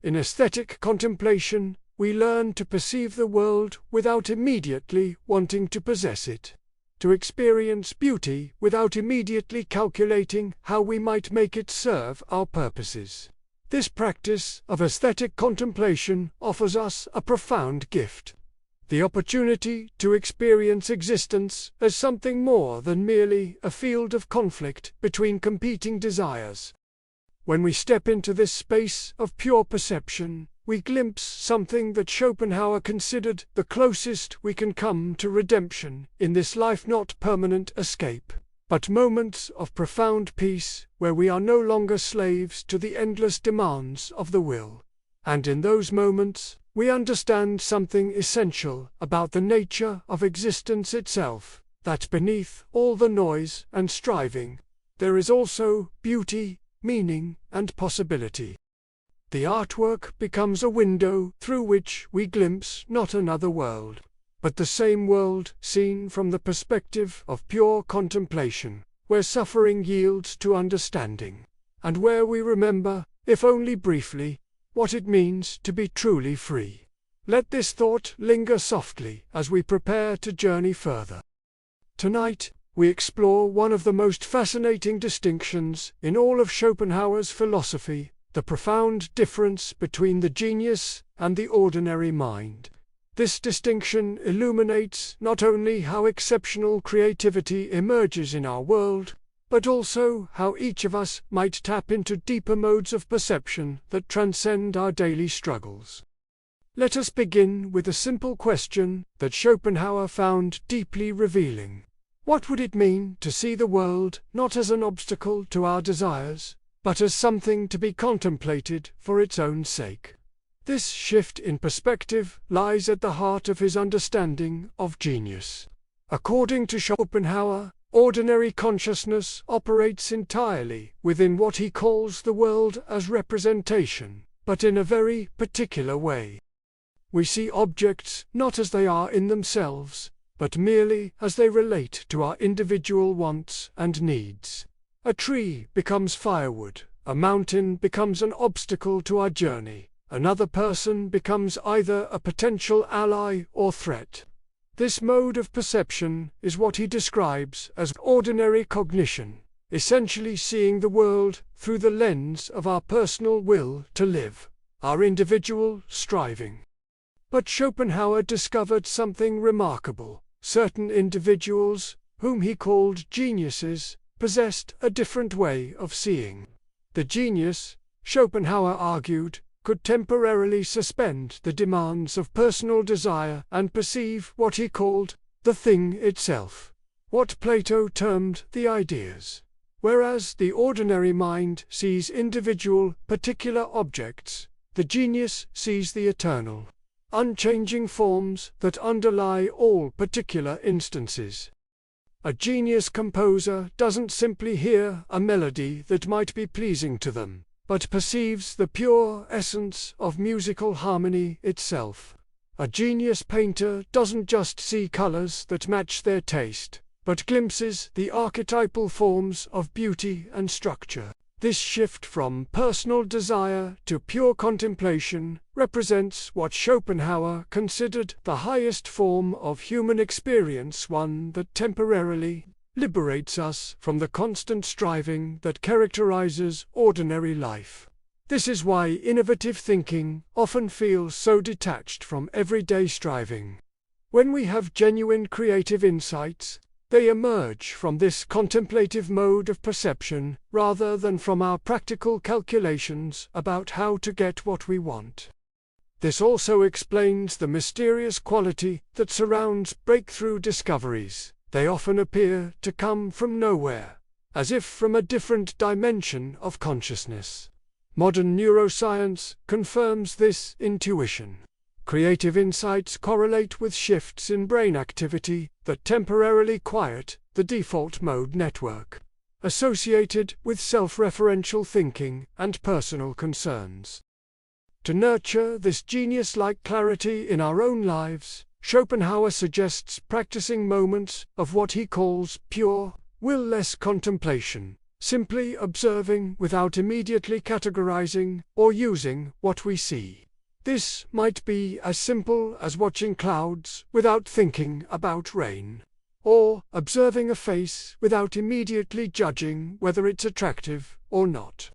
In aesthetic contemplation, we learn to perceive the world without immediately wanting to possess it, to experience beauty without immediately calculating how we might make it serve our purposes. This practice of aesthetic contemplation offers us a profound gift: the opportunity to experience existence as something more than merely a field of conflict between competing desires. When we step into this space of pure perception, we glimpse something that Schopenhauer considered the closest we can come to redemption in this life: not permanent escape, but moments of profound peace where we are no longer slaves to the endless demands of the will. And in those moments, we understand something essential about the nature of existence itself, that beneath all the noise and striving, there is also beauty, meaning, and possibility. The artwork becomes a window through which we glimpse not another world, but the same world seen from the perspective of pure contemplation, where suffering yields to understanding, and where we remember, if only briefly, what it means to be truly free. Let this thought linger softly as we prepare to journey further. Tonight, we explore one of the most fascinating distinctions in all of Schopenhauer's philosophy: the profound difference between the genius and the ordinary mind. This distinction illuminates not only how exceptional creativity emerges in our world, but also how each of us might tap into deeper modes of perception that transcend our daily struggles. Let us begin with a simple question that Schopenhauer found deeply revealing. What would it mean to see the world not as an obstacle to our desires, but as something to be contemplated for its own sake? This shift in perspective lies at the heart of his understanding of genius. According to Schopenhauer, ordinary consciousness operates entirely within what he calls the world as representation, but in a very particular way. We see objects not as they are in themselves, but merely as they relate to our individual wants and needs. A tree becomes firewood, a mountain becomes an obstacle to our journey, another person becomes either a potential ally or threat. This mode of perception is what he describes as ordinary cognition, essentially seeing the world through the lens of our personal will to live, our individual striving. But Schopenhauer discovered something remarkable. Certain individuals, whom he called geniuses, possessed a different way of seeing. The genius, Schopenhauer argued, could temporarily suspend the demands of personal desire and perceive what he called the thing itself, what Plato termed the ideas. Whereas the ordinary mind sees individual, particular objects, the genius sees the eternal, unchanging forms that underlie all particular instances. A genius composer doesn't simply hear a melody that might be pleasing to them, but perceives the pure essence of musical harmony itself. A genius painter doesn't just see colors that match their taste, but glimpses the archetypal forms of beauty and structure. This shift from personal desire to pure contemplation represents what Schopenhauer considered the highest form of human experience, one that temporarily liberates us from the constant striving that characterizes ordinary life. This is why innovative thinking often feels so detached from everyday striving. When we have genuine creative insights, they emerge from this contemplative mode of perception rather than from our practical calculations about how to get what we want. This also explains the mysterious quality that surrounds breakthrough discoveries. They often appear to come from nowhere, as if from a different dimension of consciousness. Modern neuroscience confirms this intuition. Creative insights correlate with shifts in brain activity that temporarily quiet the default mode network, associated with self-referential thinking and personal concerns. To nurture this genius-like clarity in our own lives, Schopenhauer suggests practicing moments of what he calls pure, will-less contemplation, simply observing without immediately categorizing or using what we see. This might be as simple as watching clouds without thinking about rain, or observing a face without immediately judging whether it's attractive or not.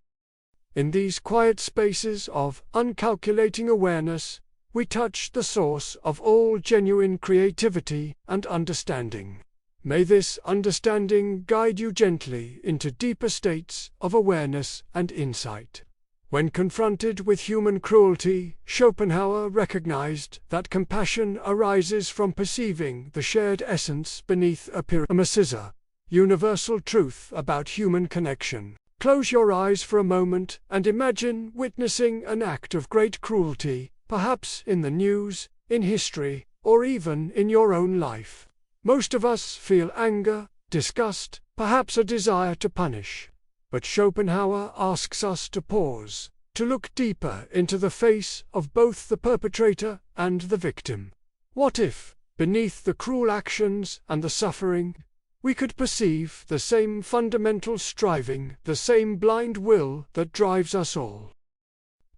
In these quiet spaces of uncalculating awareness, we touch the source of all genuine creativity and understanding. May this understanding guide you gently into deeper states of awareness and insight. When confronted with human cruelty, Schopenhauer recognized that compassion arises from perceiving the shared essence beneath a pyramid, universal truth about human connection. Close your eyes for a moment and imagine witnessing an act of great cruelty, perhaps in the news, in history, or even in your own life. Most of us feel anger, disgust, perhaps a desire to punish. But Schopenhauer asks us to pause, to look deeper into the face of both the perpetrator and the victim. What if, beneath the cruel actions and the suffering, we could perceive the same fundamental striving, the same blind will that drives us all?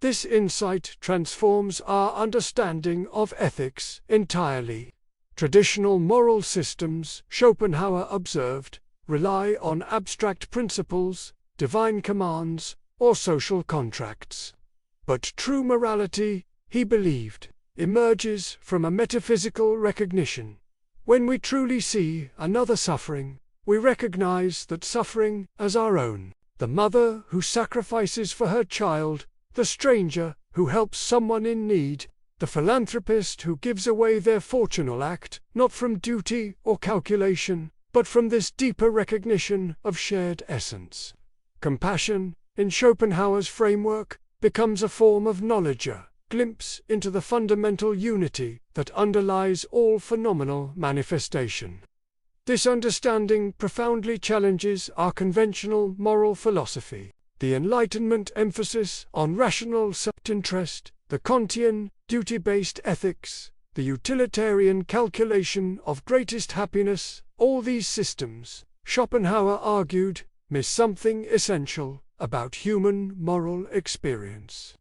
This insight transforms our understanding of ethics entirely. Traditional moral systems, Schopenhauer observed, rely on abstract principles, divine commands, or social contracts. But true morality, he believed, emerges from a metaphysical recognition. When we truly see another suffering, we recognize that suffering as our own. The mother who sacrifices for her child, the stranger who helps someone in need, the philanthropist who gives away their fortune will act not from duty or calculation, but from this deeper recognition of shared essence. Compassion, in Schopenhauer's framework, becomes a form of knowledge, a glimpse into the fundamental unity that underlies all phenomenal manifestation. This understanding profoundly challenges our conventional moral philosophy. The Enlightenment emphasis on rational self-interest, the Kantian duty-based ethics, the utilitarian calculation of greatest happiness, all these systems, Schopenhauer argued, miss something essential about human moral experience.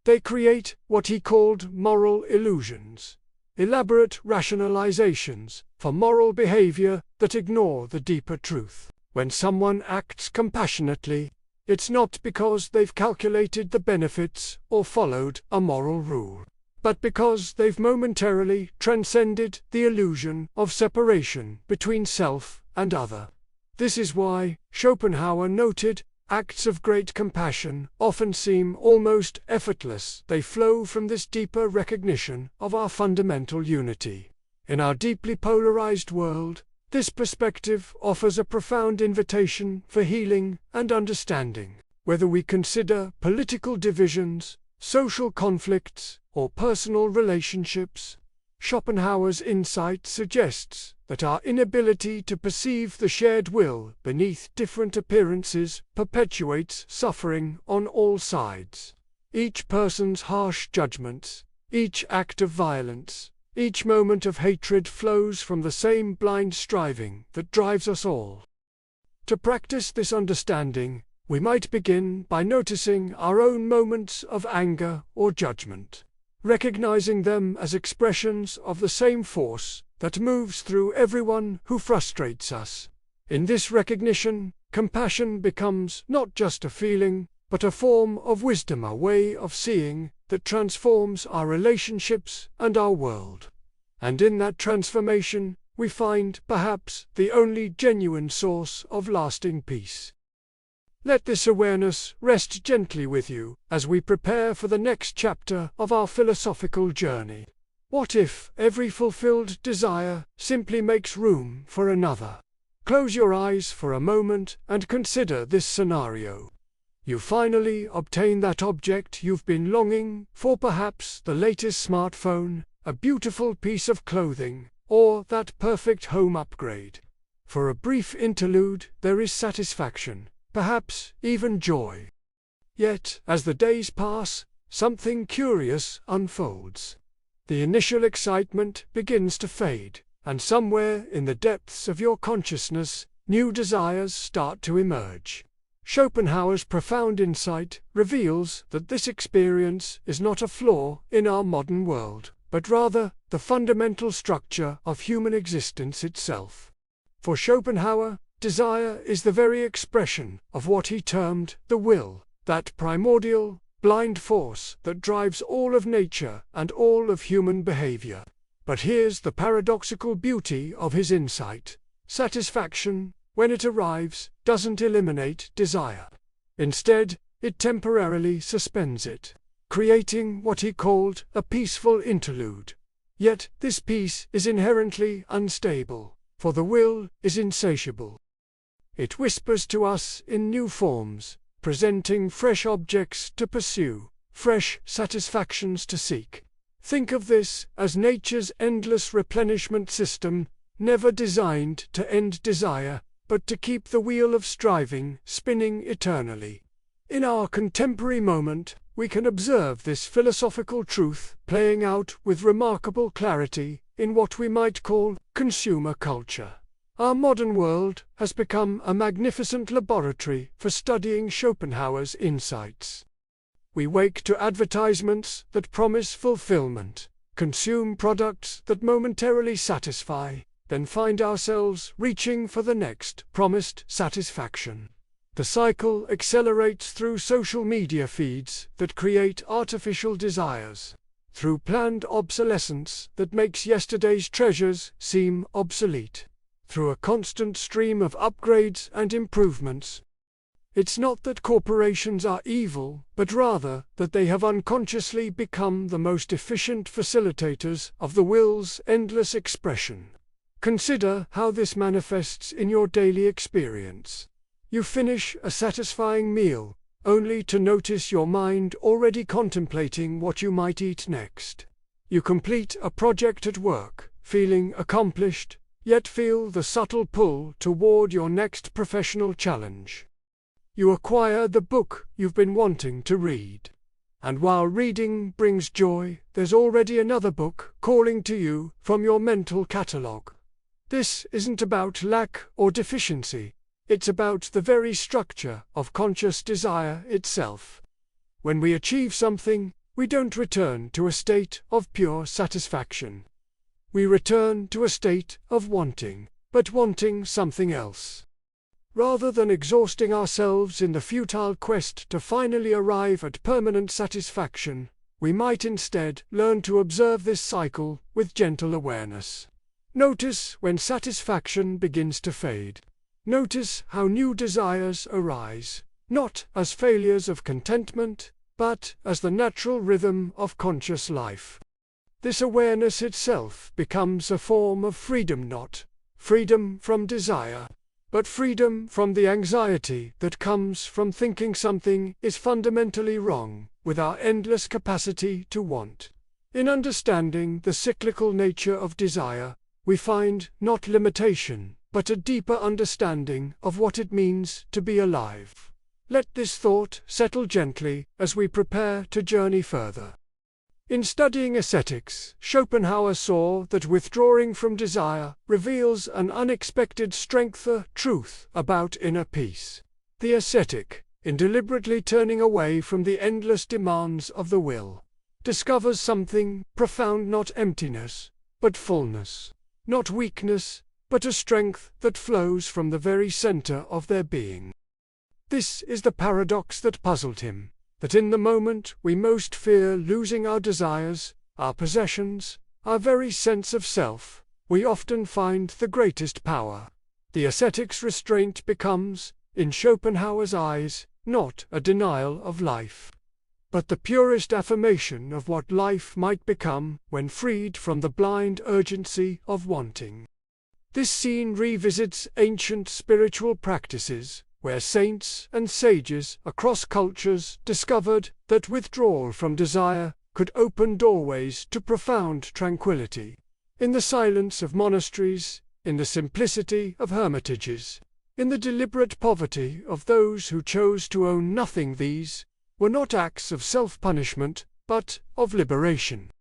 They create what he called moral illusions, elaborate rationalizations for moral behavior that ignore the deeper truth. When someone acts compassionately, it's not because they've calculated the benefits or followed a moral rule, but because they've momentarily transcended the illusion of separation between self and other. This is why Schopenhauer noted Acts of great compassion often seem almost effortless. They flow from this deeper recognition of our fundamental unity. In our deeply polarized world, this perspective offers a profound invitation for healing and understanding. Whether we consider political divisions, social conflicts, or personal relationships, Schopenhauer's insight suggests that our inability to perceive the shared will beneath different appearances perpetuates suffering on all sides. Each person's harsh judgments, each act of violence, each moment of hatred flows from the same blind striving that drives us all. To practice this understanding, we might begin by noticing our own moments of anger or judgment, recognizing them as expressions of the same force that moves through everyone who frustrates us. In this recognition, compassion becomes not just a feeling, but a form of wisdom, a way of seeing that transforms our relationships and our world. And in that transformation, we find, perhaps, the only genuine source of lasting peace. Let this awareness rest gently with you as we prepare for the next chapter of our philosophical journey. What if every fulfilled desire simply makes room for another? Close your eyes for a moment and consider this scenario. You finally obtain that object you've been longing for, perhaps the latest smartphone, a beautiful piece of clothing, or that perfect home upgrade. For a brief interlude, there is satisfaction, perhaps even joy. Yet, as the days pass, something curious unfolds. The initial excitement begins to fade, and somewhere in the depths of your consciousness, new desires start to emerge. Schopenhauer's profound insight reveals that this experience is not a flaw in our modern world, but rather the fundamental structure of human existence itself. For Schopenhauer, desire is the very expression of what he termed the will, that primordial, blind force that drives all of nature and all of human behavior. But here's the paradoxical beauty of his insight. Satisfaction, when it arrives, doesn't eliminate desire. Instead, it temporarily suspends it, creating what he called a peaceful interlude. Yet this peace is inherently unstable, for the will is insatiable. It whispers to us in new forms, presenting fresh objects to pursue, fresh satisfactions to seek. Think of this as nature's endless replenishment system, never designed to end desire, but to keep the wheel of striving spinning eternally. In our contemporary moment, we can observe this philosophical truth playing out with remarkable clarity in what we might call consumer culture. Our modern world has become a magnificent laboratory for studying Schopenhauer's insights. We wake to advertisements that promise fulfillment, consume products that momentarily satisfy, then find ourselves reaching for the next promised satisfaction. The cycle accelerates through social media feeds that create artificial desires, through planned obsolescence that makes yesterday's treasures seem obsolete, through a constant stream of upgrades and improvements. It's not that corporations are evil, but rather that they have unconsciously become the most efficient facilitators of the will's endless expression. Consider how this manifests in your daily experience. You finish a satisfying meal, only to notice your mind already contemplating what you might eat next. You complete a project at work, feeling accomplished, yet feel the subtle pull toward your next professional challenge. You acquire the book you've been wanting to read. And while reading brings joy, there's already another book calling to you from your mental catalogue. This isn't about lack or deficiency. It's about the very structure of conscious desire itself. When we achieve something, we don't return to a state of pure satisfaction. We return to a state of wanting, but wanting something else. Rather than exhausting ourselves in the futile quest to finally arrive at permanent satisfaction, we might instead learn to observe this cycle with gentle awareness. Notice when satisfaction begins to fade. Notice how new desires arise. not as failures of contentment, but as the natural rhythm of conscious life. This awareness itself becomes a form of freedom, not freedom from desire, but freedom from the anxiety that comes from thinking something is fundamentally wrong with our endless capacity to want. In understanding the cyclical nature of desire, we find not limitation, but a deeper understanding of what it means to be alive. Let this thought settle gently as we prepare to journey further. In studying ascetics, Schopenhauer saw that withdrawing from desire reveals an unexpected truth about inner peace. The ascetic, in deliberately turning away from the endless demands of the will, discovers something profound, not emptiness, but fullness, not weakness, but a strength that flows from the very center of their being. This is the paradox that puzzled him, that in the moment we most fear losing our desires, our possessions, our very sense of self, we often find the greatest power. The ascetic's restraint becomes, in Schopenhauer's eyes, not a denial of life, but the purest affirmation of what life might become when freed from the blind urgency of wanting. This scene revisits ancient spiritual practices, where saints and sages across cultures discovered that withdrawal from desire could open doorways to profound tranquility. In the silence of monasteries, in the simplicity of hermitages, in the deliberate poverty of those who chose to own nothing, these were not acts of self-punishment, but of liberation.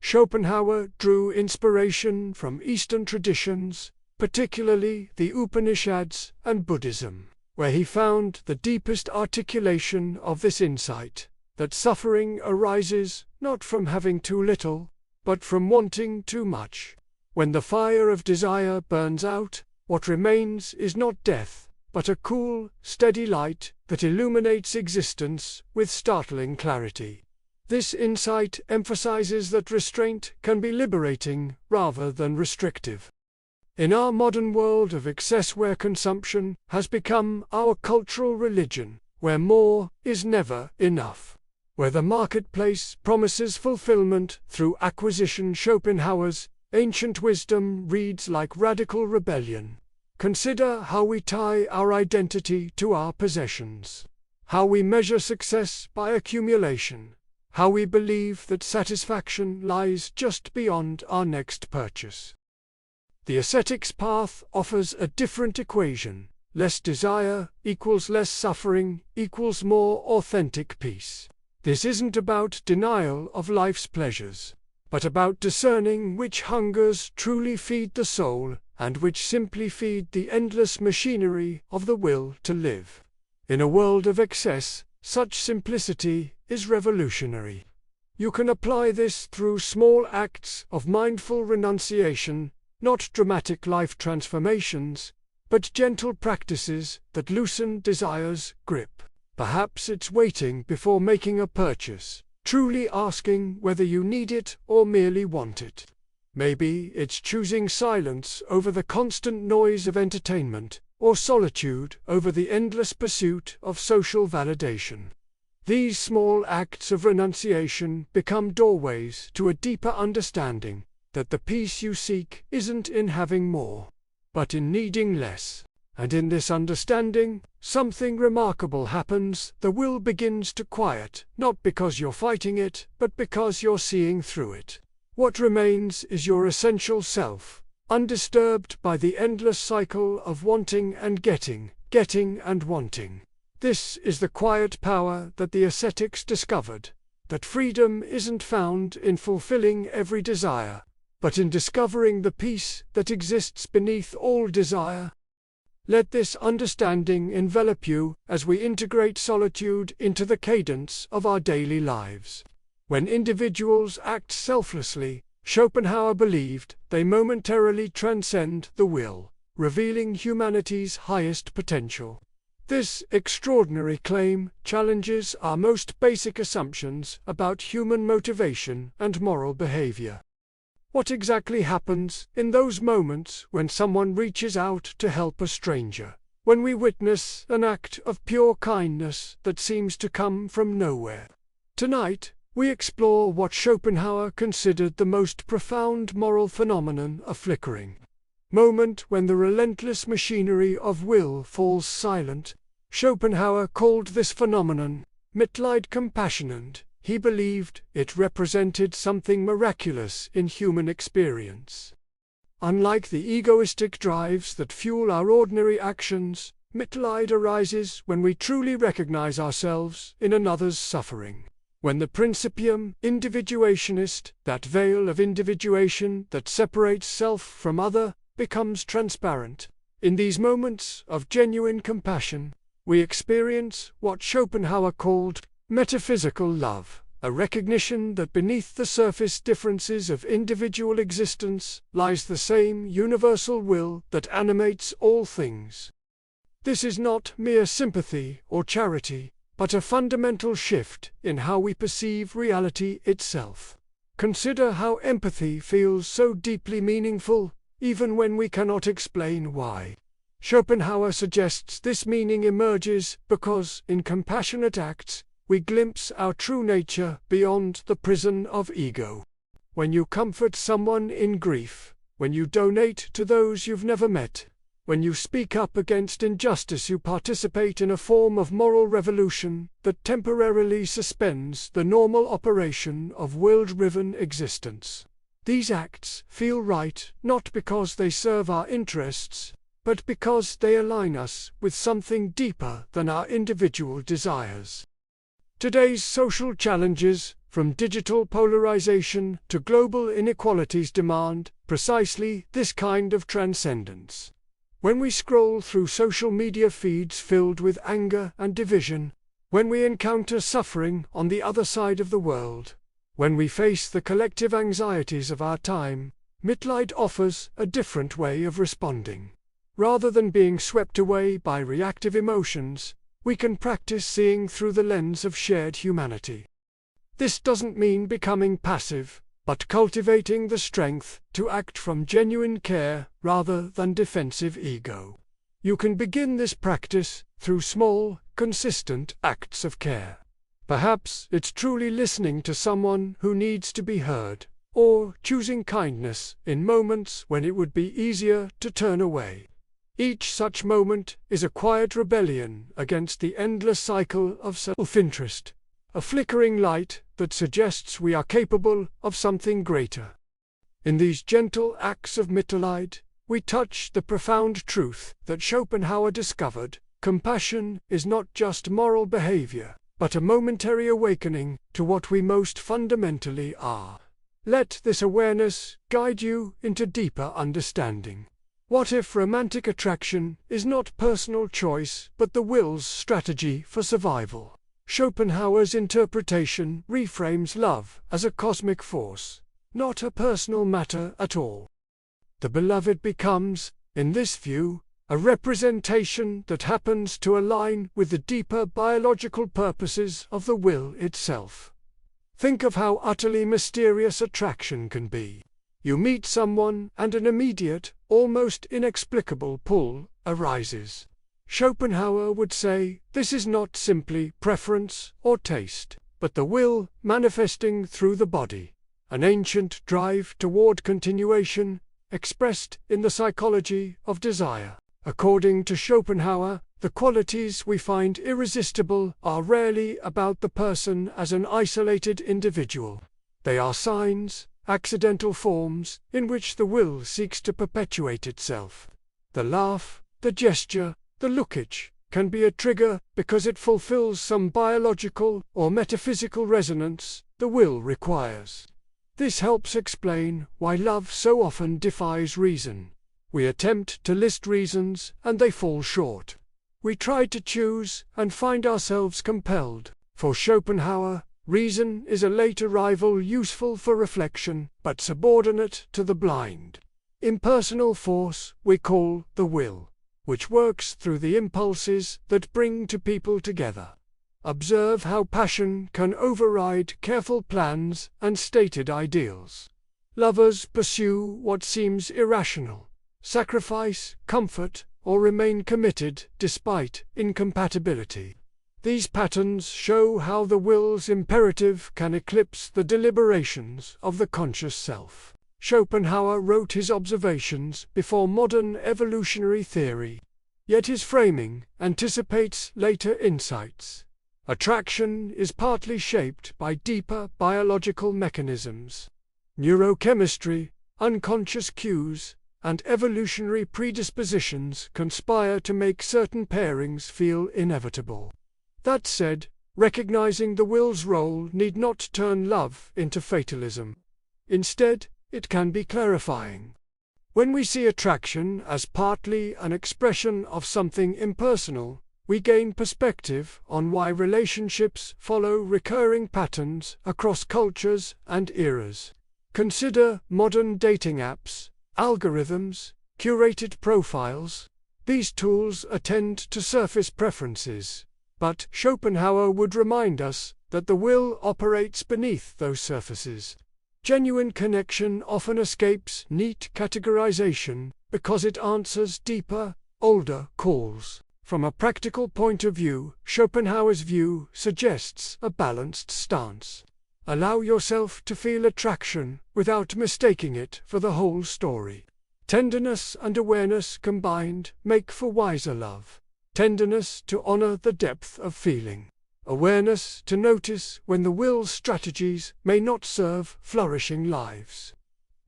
Schopenhauer drew inspiration from Eastern traditions, particularly the Upanishads and Buddhism, where he found the deepest articulation of this insight, that suffering arises not from having too little, but from wanting too much. When the fire of desire burns out, what remains is not death, but a cool, steady light that illuminates existence with startling clarity. This insight emphasizes that restraint can be liberating rather than restrictive. In our modern world of excess, where consumption has become our cultural religion, where more is never enough, where the marketplace promises fulfillment through acquisition, Schopenhauer's ancient wisdom reads like radical rebellion. Consider how we tie our identity to our possessions, how we measure success by accumulation, how we believe that satisfaction lies just beyond our next purchase. The ascetic's path offers a different equation. Less desire equals less suffering equals more authentic peace. This isn't about denial of life's pleasures, but about discerning which hungers truly feed the soul and which simply feed the endless machinery of the will to live. In a world of excess, such simplicity is revolutionary. You can apply this through small acts of mindful renunciation, not dramatic life transformations, but gentle practices that loosen desire's grip. Perhaps it's waiting before making a purchase, truly asking whether you need it or merely want it. Maybe it's choosing silence over the constant noise of entertainment, or solitude over the endless pursuit of social validation. These small acts of renunciation become doorways to a deeper understanding that the peace you seek isn't in having more, but in needing less. And in this understanding, something remarkable happens. The will begins to quiet, not because you're fighting it, but because you're seeing through it. What remains is your essential self, undisturbed by the endless cycle of wanting and getting and wanting. This is the quiet power that the ascetics discovered, that freedom isn't found in fulfilling every desire, but in discovering the peace that exists beneath all desire. Let this understanding envelop you as we integrate solitude into the cadence of our daily lives. When individuals act selflessly, Schopenhauer believed they momentarily transcend the will, revealing humanity's highest potential. This extraordinary claim challenges our most basic assumptions about human motivation and moral behavior. What exactly happens in those moments when someone reaches out to help a stranger? when we witness an act of pure kindness that seems to come from nowhere. Tonight, we explore what Schopenhauer considered the most profound moral phenomenon, a flickering moment when the relentless machinery of will falls silent. Schopenhauer called this phenomenon Mitleid compassion, and he believed it represented something miraculous in human experience. Unlike the egoistic drives that fuel our ordinary actions, Mitleid arises when we truly recognize ourselves in another's suffering. When the principium individuationist, that veil of individuation that separates self from other, becomes transparent. In these moments of genuine compassion, we experience what Schopenhauer called metaphysical love, a recognition that beneath the surface differences of individual existence lies the same universal will that animates all things. This is not mere sympathy or charity, but a fundamental shift in how we perceive reality itself. Consider how empathy feels so deeply meaningful, even when we cannot explain why. Schopenhauer suggests this meaning emerges because, in compassionate acts, we glimpse our true nature beyond the prison of ego. When you comfort someone in grief, when you donate to those you've never met, when you speak up against injustice, you participate in a form of moral revolution that temporarily suspends the normal operation of will-driven existence. These acts feel right not because they serve our interests, but because they align us with something deeper than our individual desires. Today's social challenges, from digital polarization to global inequalities, demand precisely this kind of transcendence. When we scroll through social media feeds filled with anger and division, when we encounter suffering on the other side of the world, when we face the collective anxieties of our time, Mitleid offers a different way of responding. Rather than being swept away by reactive emotions, we can practice seeing through the lens of shared humanity. This doesn't mean becoming passive, but cultivating the strength to act from genuine care rather than defensive ego. You can begin this practice through small, consistent acts of care. Perhaps it's truly listening to someone who needs to be heard, or choosing kindness in moments when it would be easier to turn away. Each such moment is a quiet rebellion against the endless cycle of self-interest, a flickering light that suggests we are capable of something greater. In these gentle acts of Mitleid, we touch the profound truth that Schopenhauer discovered: compassion is not just moral behavior, but a momentary awakening to what we most fundamentally are. Let this awareness guide you into deeper understanding. What if romantic attraction is not personal choice but the will's strategy for survival? Schopenhauer's interpretation reframes love as a cosmic force, not a personal matter at all. The beloved becomes, in this view, a representation that happens to align with the deeper biological purposes of the will itself. Think of how utterly mysterious attraction can be. You meet someone and an immediate, almost inexplicable pull arises. Schopenhauer would say this is not simply preference or taste, but the will manifesting through the body, an ancient drive toward continuation, expressed in the psychology of desire. According to Schopenhauer, the qualities we find irresistible are rarely about the person as an isolated individual. They are signs, accidental forms, in which the will seeks to perpetuate itself. The laugh, the gesture, the lookage can be a trigger because it fulfills some biological or metaphysical resonance the will requires. This helps explain why love so often defies reason. We attempt to list reasons and they fall short. We try to choose and find ourselves compelled. For Schopenhauer, reason is a late arrival useful for reflection, but subordinate to the blind, impersonal force we call the will, which works through the impulses that bring two people together. Observe how passion can override careful plans and stated ideals. Lovers pursue what seems irrational, sacrifice comfort, or remain committed despite incompatibility. These patterns show how the will's imperative can eclipse the deliberations of the conscious self. Schopenhauer wrote his observations before modern evolutionary theory, yet his framing anticipates later insights. Attraction is partly shaped by deeper biological mechanisms. Neurochemistry, unconscious cues, and evolutionary predispositions conspire to make certain pairings feel inevitable. That said, recognizing the will's role need not turn love into fatalism. Instead, it can be clarifying. When we see attraction as partly an expression of something impersonal, we gain perspective on why relationships follow recurring patterns across cultures and eras. Consider modern dating apps, algorithms, curated profiles. These tools attend to surface preferences, but Schopenhauer would remind us that the will operates beneath those surfaces. Genuine connection often escapes neat categorization because it answers deeper, older calls. From a practical point of view, Schopenhauer's view suggests a balanced stance. Allow yourself to feel attraction without mistaking it for the whole story. Tenderness and awareness combined make for wiser love. Tenderness to honor the depth of feeling. Awareness to notice when the will's strategies may not serve flourishing lives.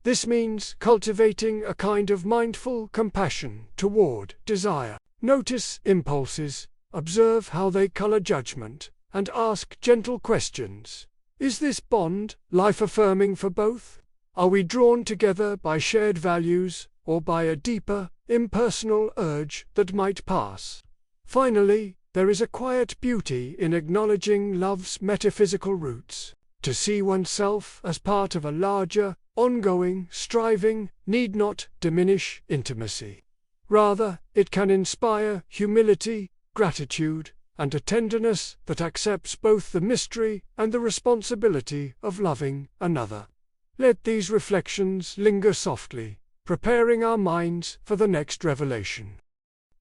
This means cultivating a kind of mindful compassion toward desire. Notice impulses, observe how they color judgment, and ask gentle questions. Is this bond life-affirming for both? Are we drawn together by shared values, or by a deeper, impersonal urge that might pass? Finally, there is a quiet beauty in acknowledging love's metaphysical roots. To see oneself as part of a larger, ongoing striving need not diminish intimacy. Rather, it can inspire humility, gratitude, and a tenderness that accepts both the mystery and the responsibility of loving another. Let these reflections linger softly, preparing our minds for the next revelation.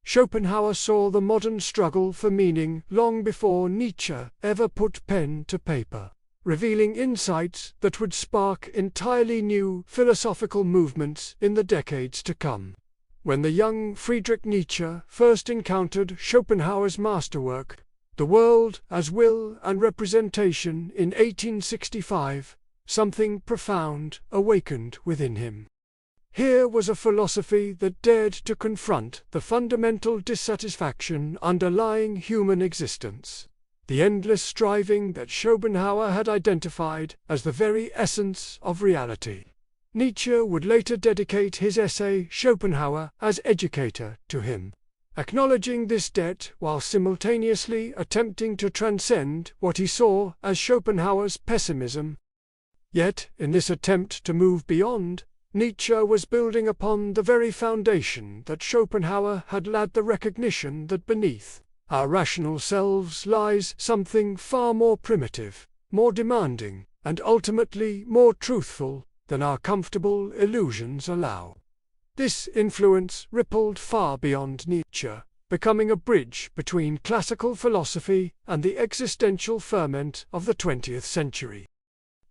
Schopenhauer saw the modern struggle for meaning long before Nietzsche ever put pen to paper, revealing insights that would spark entirely new philosophical movements in the decades to come. When the young Friedrich Nietzsche first encountered Schopenhauer's masterwork, The World as Will and Representation in 1865, something profound awakened within him. Here was a philosophy that dared to confront the fundamental dissatisfaction underlying human existence, the endless striving that Schopenhauer had identified as the very essence of reality. Nietzsche would later dedicate his essay Schopenhauer as Educator to him, acknowledging this debt while simultaneously attempting to transcend what he saw as Schopenhauer's pessimism. Yet, in this attempt to move beyond, Nietzsche was building upon the very foundation that Schopenhauer had laid, the recognition that beneath our rational selves lies something far more primitive, more demanding, and ultimately more truthful than our comfortable illusions allow. This influence rippled far beyond Nietzsche, becoming a bridge between classical philosophy and the existential ferment of the 20th century.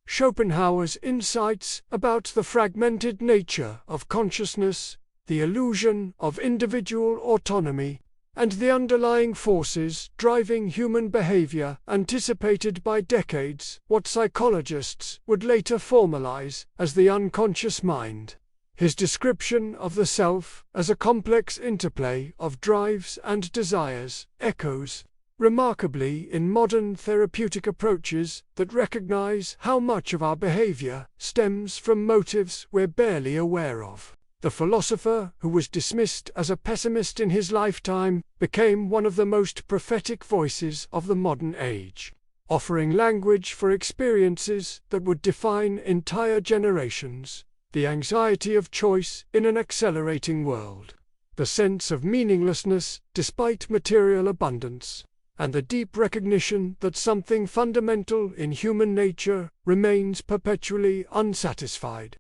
Schopenhauer's insights about the fragmented nature of consciousness, the illusion of individual autonomy, and the underlying forces driving human behavior anticipated by decades what psychologists would later formalize as the unconscious mind. His description of the self as a complex interplay of drives and desires echoes remarkably in modern therapeutic approaches that recognize how much of our behavior stems from motives we're barely aware of. The philosopher, who was dismissed as a pessimist in his lifetime, became one of the most prophetic voices of the modern age, offering language for experiences that would define entire generations: the anxiety of choice in an accelerating world, the sense of meaninglessness despite material abundance, and the deep recognition that something fundamental in human nature remains perpetually unsatisfied.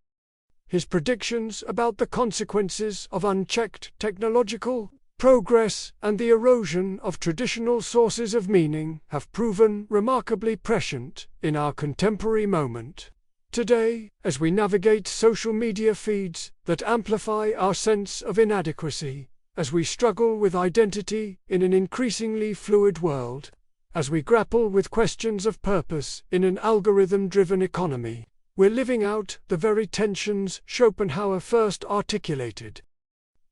His predictions about the consequences of unchecked technological progress and the erosion of traditional sources of meaning have proven remarkably prescient in our contemporary moment. Today, as we navigate social media feeds that amplify our sense of inadequacy, as we struggle with identity in an increasingly fluid world, as we grapple with questions of purpose in an algorithm-driven economy, we're living out the very tensions Schopenhauer first articulated.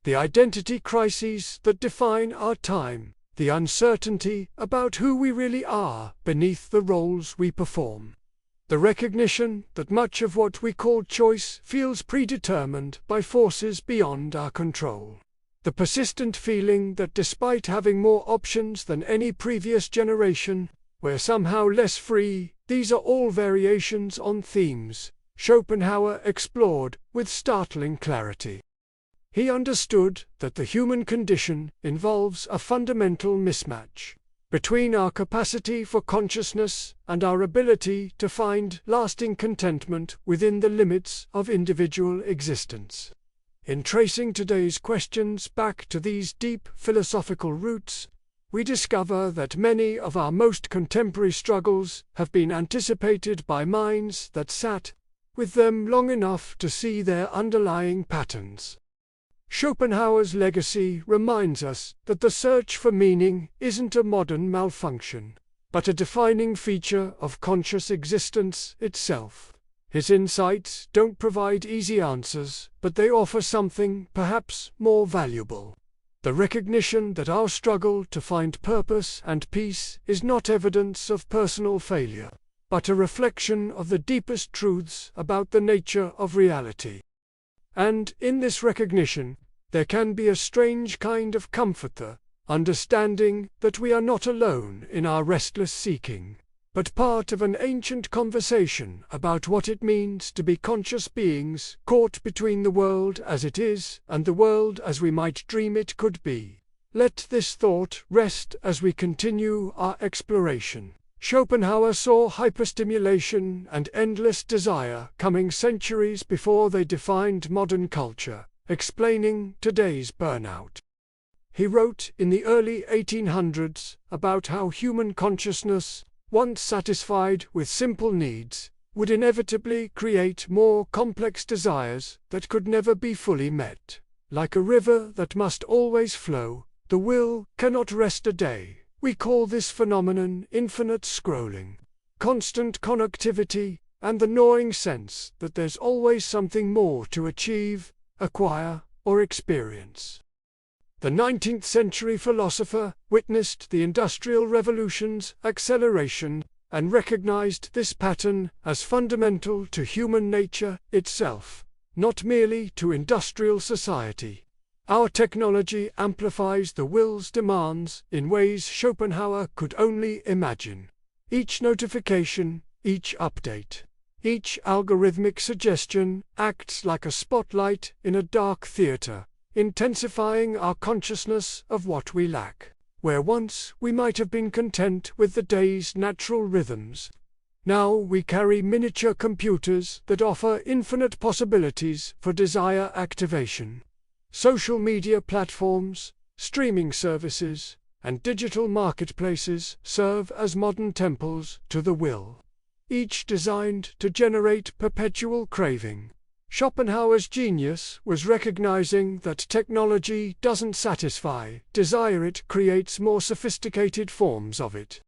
The identity crises that define our time, the uncertainty about who we really are beneath the roles we perform. The recognition that much of what we call choice feels predetermined by forces beyond our control. The persistent feeling that despite having more options than any previous generation, we're somehow less free. These are all variations on themes Schopenhauer explored with startling clarity. He understood that the human condition involves a fundamental mismatch between our capacity for consciousness and our ability to find lasting contentment within the limits of individual existence. In tracing today's questions back to these deep philosophical roots, we discover that many of our most contemporary struggles have been anticipated by minds that sat with them long enough to see their underlying patterns. Schopenhauer's legacy reminds us that the search for meaning isn't a modern malfunction, but a defining feature of conscious existence itself. His insights don't provide easy answers, but they offer something perhaps more valuable. The recognition that our struggle to find purpose and peace is not evidence of personal failure, but a reflection of the deepest truths about the nature of reality. And in this recognition, there can be a strange kind of comfort, the understanding that we are not alone in our restless seeking, but part of an ancient conversation about what it means to be conscious beings caught between the world as it is and the world as we might dream it could be. Let this thought rest as we continue our exploration. Schopenhauer saw hyperstimulation and endless desire coming centuries before they defined modern culture, explaining today's burnout. He wrote in the early 1800s about how human consciousness, once satisfied with simple needs, would inevitably create more complex desires that could never be fully met. Like a river that must always flow, the will cannot rest a day. We call this phenomenon infinite scrolling, constant connectivity, and the gnawing sense that there's always something more to achieve, acquire, or experience. The 19th century philosopher witnessed the Industrial Revolution's acceleration and recognized this pattern as fundamental to human nature itself, not merely to industrial society. Our technology amplifies the will's demands in ways Schopenhauer could only imagine. Each notification, each update, each algorithmic suggestion acts like a spotlight in a dark theater, intensifying our consciousness of what we lack. Where once we might have been content with the day's natural rhythms, now we carry miniature computers that offer infinite possibilities for desire activation. Social media platforms, streaming services, and digital marketplaces serve as modern temples to the will, each designed to generate perpetual craving. Schopenhauer's genius was recognizing that technology doesn't satisfy desire, it creates more sophisticated forms of it.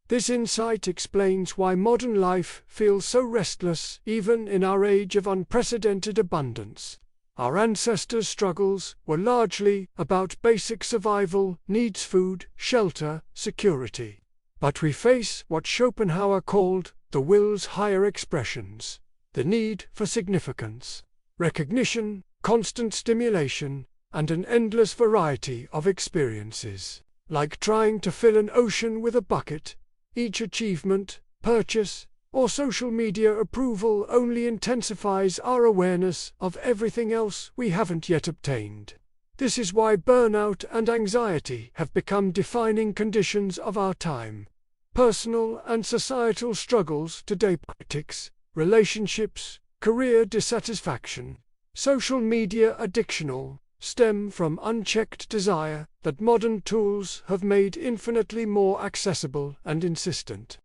This insight explains why modern life feels so restless even in our age of unprecedented abundance. Our ancestors' struggles were largely about basic survival needs: food, shelter, security. But we face what Schopenhauer called the will's higher expressions, the need for significance, recognition, constant stimulation, and an endless variety of experiences. Like trying to fill an ocean with a bucket, each achievement, purchase, or social media approval only intensifies our awareness of everything else we haven't yet obtained. This is why burnout and anxiety have become defining conditions of our time. Personal and societal struggles today: politics, relationships, career dissatisfaction, social media addiction, stem from unchecked desire that modern tools have made infinitely more accessible and insistent.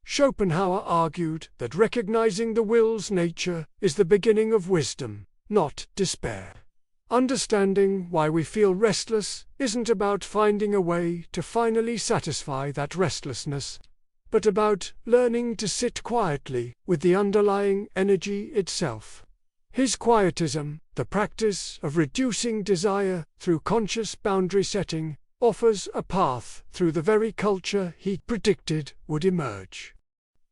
Schopenhauer argued that recognizing the will's nature is the beginning of wisdom, not despair. Understanding why we feel restless isn't about finding a way to finally satisfy that restlessness, but about learning to sit quietly with the underlying energy itself. His quietism, the practice of reducing desire through conscious boundary setting, offers a path through the very culture he predicted would emerge.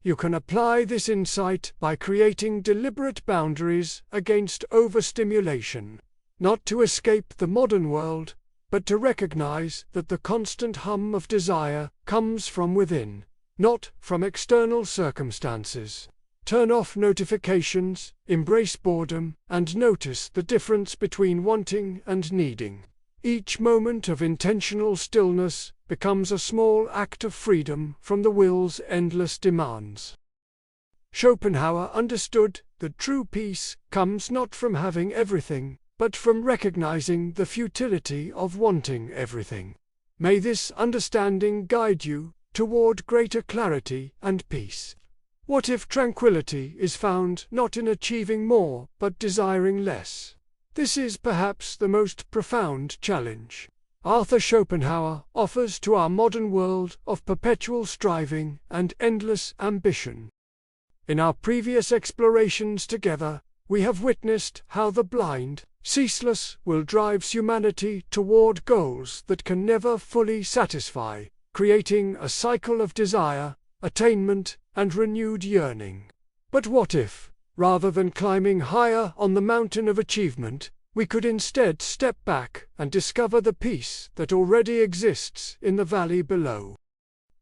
You can apply this insight by creating deliberate boundaries against overstimulation, not to escape the modern world, but to recognize that the constant hum of desire comes from within, not from external circumstances. Turn off notifications, embrace boredom, and notice the difference between wanting and needing. Each moment of intentional stillness becomes a small act of freedom from the will's endless demands. Schopenhauer understood that true peace comes not from having everything, but from recognizing the futility of wanting everything. May this understanding guide you toward greater clarity and peace. What if tranquility is found not in achieving more, but desiring less? This is perhaps the most profound challenge Arthur Schopenhauer offers to our modern world of perpetual striving and endless ambition. In our previous explorations together, we have witnessed how the blind, ceaseless will drives humanity toward goals that can never fully satisfy, creating a cycle of desire, attainment, and renewed yearning. But what if, rather than climbing higher on the mountain of achievement, we could instead step back and discover the peace that already exists in the valley below?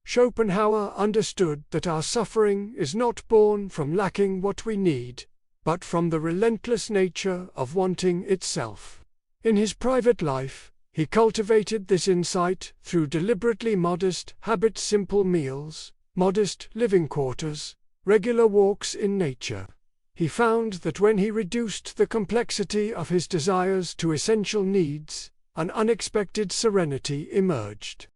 Schopenhauer understood that our suffering is not born from lacking what we need, but from the relentless nature of wanting itself. In his private life, he cultivated this insight through deliberately modest habits, simple meals, modest living quarters, regular walks in nature. He found that when he reduced the complexity of his desires to essential needs, an unexpected serenity emerged.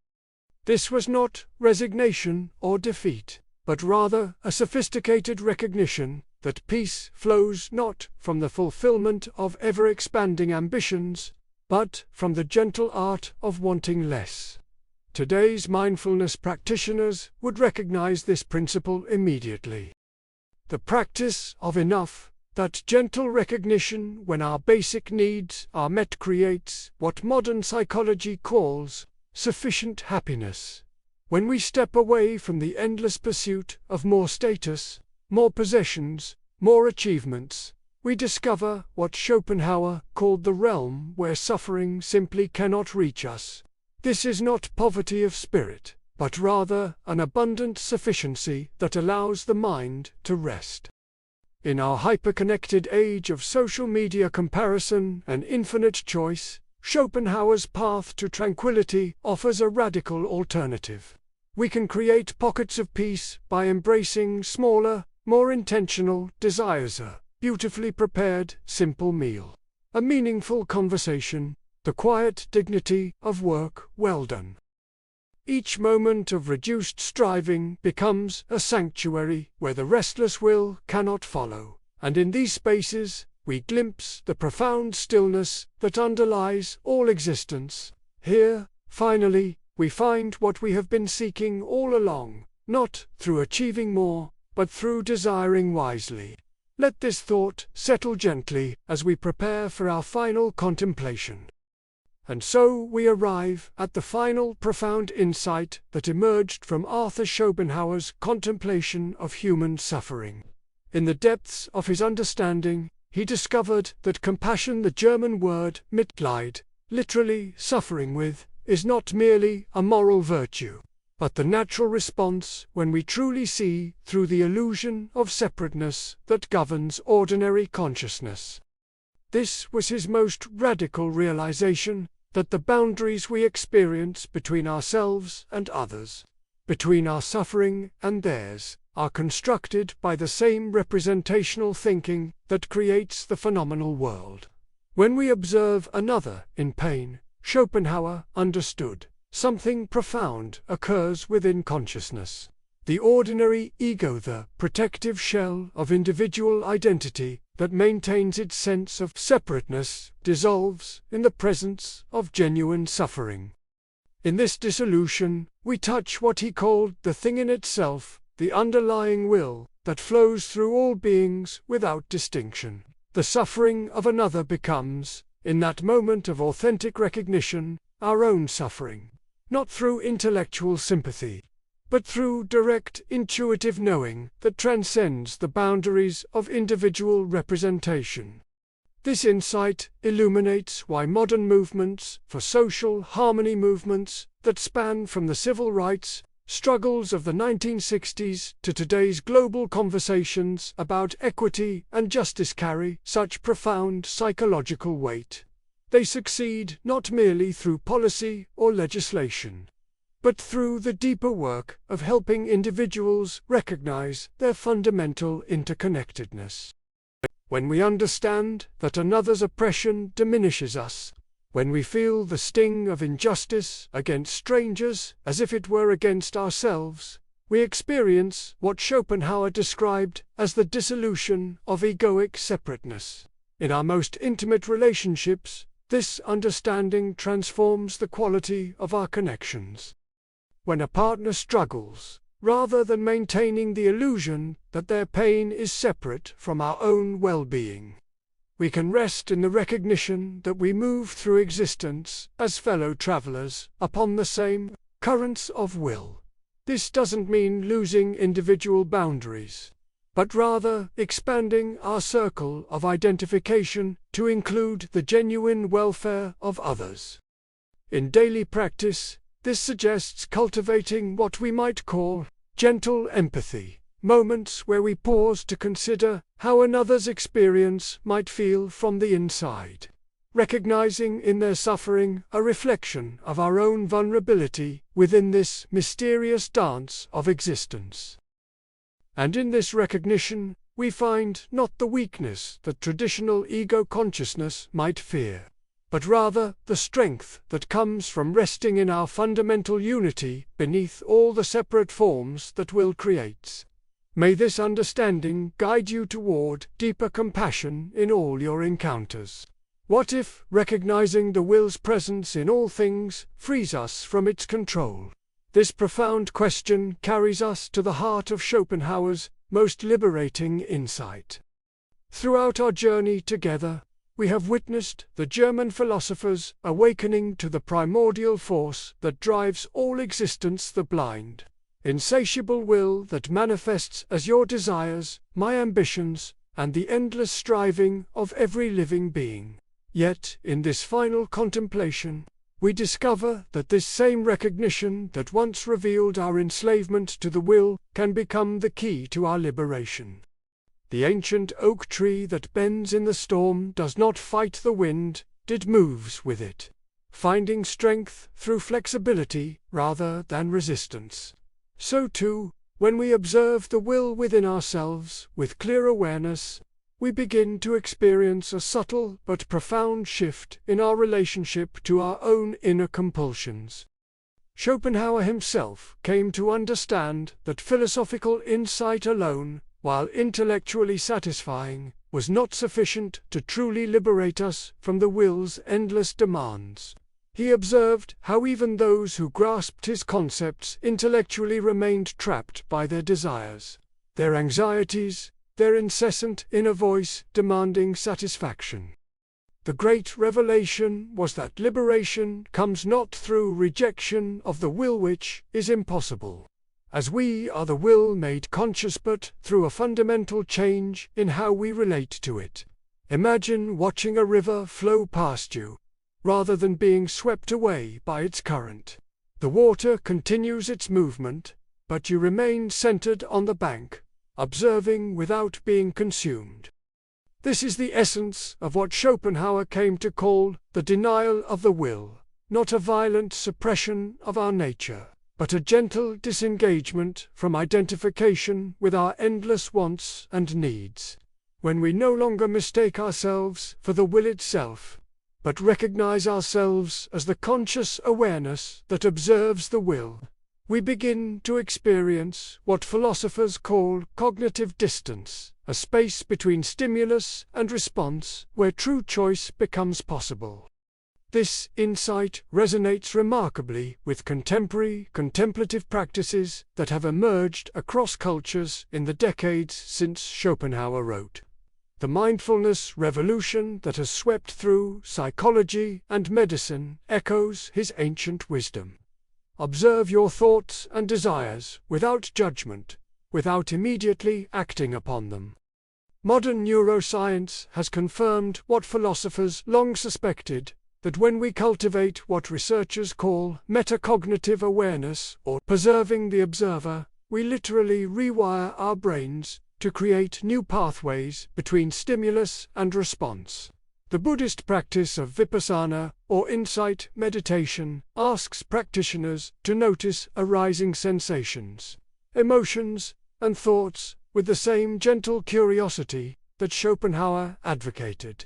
This was not resignation or defeat, but rather a sophisticated recognition that peace flows not from the fulfillment of ever-expanding ambitions, but from the gentle art of wanting less. Today's mindfulness practitioners would recognize this principle immediately. The practice of enough, that gentle recognition when our basic needs are met, creates what modern psychology calls sufficient happiness. When we step away from the endless pursuit of more status, more possessions, more achievements, we discover what Schopenhauer called the realm where suffering simply cannot reach us. This is not poverty of spirit, but rather an abundant sufficiency that allows the mind to rest. In our hyper-connected age of social media comparison and infinite choice, Schopenhauer's path to tranquility offers a radical alternative. We can create pockets of peace by embracing smaller, more intentional desires: a beautifully prepared, simple meal, a meaningful conversation, the quiet dignity of work well done. Each moment of reduced striving becomes a sanctuary where the restless will cannot follow, and in these spaces we glimpse the profound stillness that underlies all existence. Here, finally, we find what we have been seeking all along, not through achieving more, but through desiring wisely. Let this thought settle gently as we prepare for our final contemplation. And so we arrive at the final profound insight that emerged from Arthur Schopenhauer's contemplation of human suffering. In the depths of his understanding, he discovered that compassion, the German word Mitleid, literally suffering with, is not merely a moral virtue, but the natural response when we truly see through the illusion of separateness that governs ordinary consciousness. This was his most radical realization, that the boundaries we experience between ourselves and others, between our suffering and theirs, are constructed by the same representational thinking that creates the phenomenal world. When we observe another in pain, Schopenhauer understood, something profound occurs within consciousness. The ordinary ego, the protective shell of individual identity that maintains its sense of separateness, dissolves in the presence of genuine suffering. In this dissolution, we touch what he called the thing in itself, the underlying will that flows through all beings without distinction. The suffering of another becomes, in that moment of authentic recognition, our own suffering, not through intellectual sympathy, but through direct intuitive knowing that transcends the boundaries of individual representation. This insight illuminates why modern movements for social harmony, movements that span from the civil rights struggles of the 1960s to today's global conversations about equity and justice, carry such profound psychological weight. They succeed not merely through policy or legislation, but through the deeper work of helping individuals recognize their fundamental interconnectedness. When we understand that another's oppression diminishes us, when we feel the sting of injustice against strangers as if it were against ourselves, we experience what Schopenhauer described as the dissolution of egoic separateness. In our most intimate relationships, this understanding transforms the quality of our connections. When a partner struggles, rather than maintaining the illusion that their pain is separate from our own well-being, we can rest in the recognition that we move through existence as fellow travelers upon the same currents of will. This doesn't mean losing individual boundaries, but rather expanding our circle of identification to include the genuine welfare of others. In daily practice, this suggests cultivating what we might call gentle empathy, moments where we pause to consider how another's experience might feel from the inside, recognizing in their suffering a reflection of our own vulnerability within this mysterious dance of existence. And in this recognition, we find not the weakness that traditional ego consciousness might fear, but rather the strength that comes from resting in our fundamental unity beneath all the separate forms that will creates. May this understanding guide you toward deeper compassion in all your encounters. What if recognizing the will's presence in all things frees us from its control? This profound question carries us to the heart of Schopenhauer's most liberating insight. Throughout our journey together, we have witnessed the German philosopher's awakening to the primordial force that drives all existence, the blind, insatiable will that manifests as your desires, my ambitions, and the endless striving of every living being. Yet, in this final contemplation, we discover that this same recognition that once revealed our enslavement to the will can become the key to our liberation. The ancient oak tree that bends in the storm does not fight the wind, it moves with it, finding strength through flexibility rather than resistance. So too, when we observe the will within ourselves with clear awareness, we begin to experience a subtle but profound shift in our relationship to our own inner compulsions. Schopenhauer himself came to understand that philosophical insight alone, while intellectually satisfying, was not sufficient to truly liberate us from the will's endless demands. He observed how even those who grasped his concepts intellectually remained trapped by their desires, their anxieties, their incessant inner voice demanding satisfaction. The great revelation was that liberation comes not through rejection of the will, which is impossible, as we are the will made conscious, but through a fundamental change in how we relate to it. Imagine watching a river flow past you, rather than being swept away by its current. The water continues its movement, but you remain centered on the bank, observing without being consumed. This is the essence of what Schopenhauer came to call the denial of the will, not a violent suppression of our nature, but a gentle disengagement from identification with our endless wants and needs. when we no longer mistake ourselves for the will itself, but recognize ourselves as the conscious awareness that observes the will, we begin to experience what philosophers call cognitive distance, a space between stimulus and response where true choice becomes possible. This insight resonates remarkably with contemporary contemplative practices that have emerged across cultures in the decades since Schopenhauer wrote. The mindfulness revolution that has swept through psychology and medicine echoes his ancient wisdom. Observe your thoughts and desires without judgment, without immediately acting upon them. Modern neuroscience has confirmed what philosophers long suspected, that when we cultivate what researchers call metacognitive awareness, or preserving the observer, we literally rewire our brains to create new pathways between stimulus and response. The Buddhist practice of vipassana, or insight meditation, asks practitioners to notice arising sensations, emotions, and thoughts with the same gentle curiosity that Schopenhauer advocated.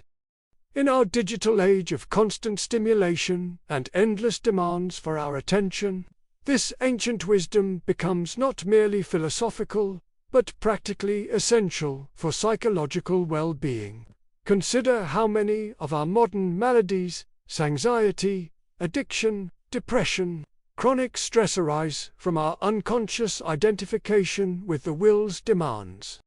In our digital age of constant stimulation and endless demands for our attention, this ancient wisdom becomes not merely philosophical, but practically essential for psychological well-being. Consider how many of our modern maladies, anxiety, addiction, depression, chronic stress arise from our unconscious identification with the will's demands.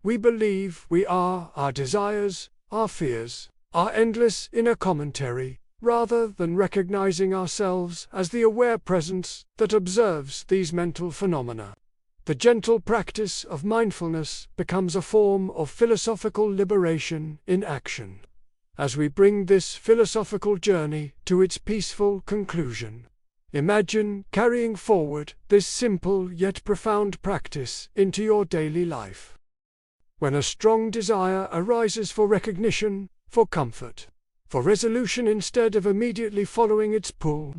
We believe we are our desires, our fears, our endless inner commentary, rather than recognizing ourselves as the aware presence that observes these mental phenomena. The gentle practice of mindfulness becomes a form of philosophical liberation in action. As we bring this philosophical journey to its peaceful conclusion, imagine carrying forward this simple yet profound practice into your daily life. When a strong desire arises for recognition, for comfort, for resolution instead of immediately following its pull,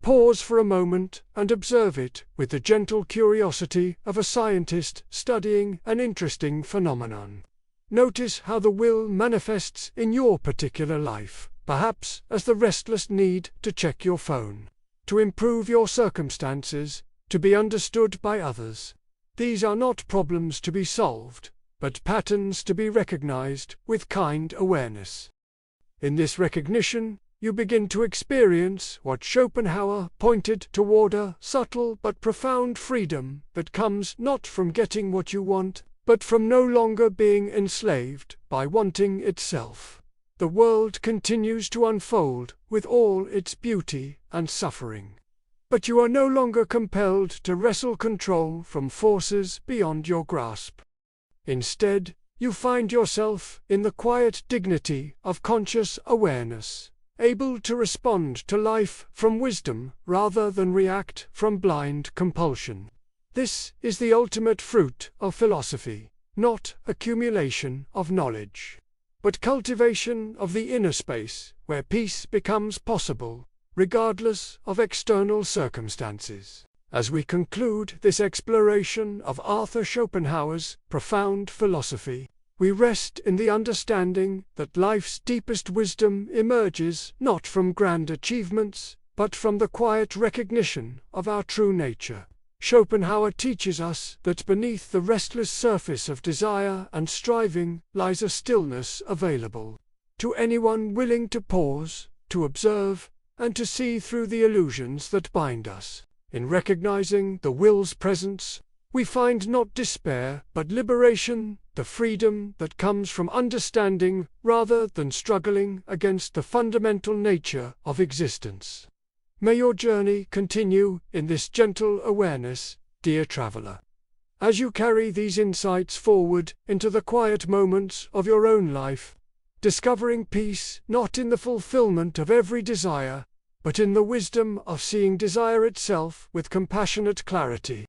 pause for a moment and observe it with the gentle curiosity of a scientist studying an interesting phenomenon. Notice how the will manifests in your particular life, perhaps as the restless need to check your phone, to improve your circumstances, to be understood by others. These are not problems to be solved, but patterns to be recognized with kind awareness. In this recognition, you begin to experience what Schopenhauer pointed toward, a subtle but profound freedom that comes not from getting what you want, but from no longer being enslaved by wanting itself. The world continues to unfold with all its beauty and suffering, but you are no longer compelled to wrestle control from forces beyond your grasp. Instead, you find yourself in the quiet dignity of conscious awareness, able to respond to life from wisdom rather than react from blind compulsion. This is the ultimate fruit of philosophy, not accumulation of knowledge, but cultivation of the inner space where peace becomes possible, regardless of external circumstances. As we conclude this exploration of Arthur Schopenhauer's profound philosophy, we rest in the understanding that life's deepest wisdom emerges not from grand achievements, but from the quiet recognition of our true nature. Schopenhauer teaches us that beneath the restless surface of desire and striving lies a stillness available to anyone willing to pause, to observe, and to see through the illusions that bind us. In recognizing the will's presence, we find not despair but liberation, the freedom that comes from understanding rather than struggling against the fundamental nature of existence. May your journey continue in this gentle awareness, dear traveler. As you carry these insights forward into the quiet moments of your own life, discovering peace not in the fulfillment of every desire, but in the wisdom of seeing desire itself with compassionate clarity.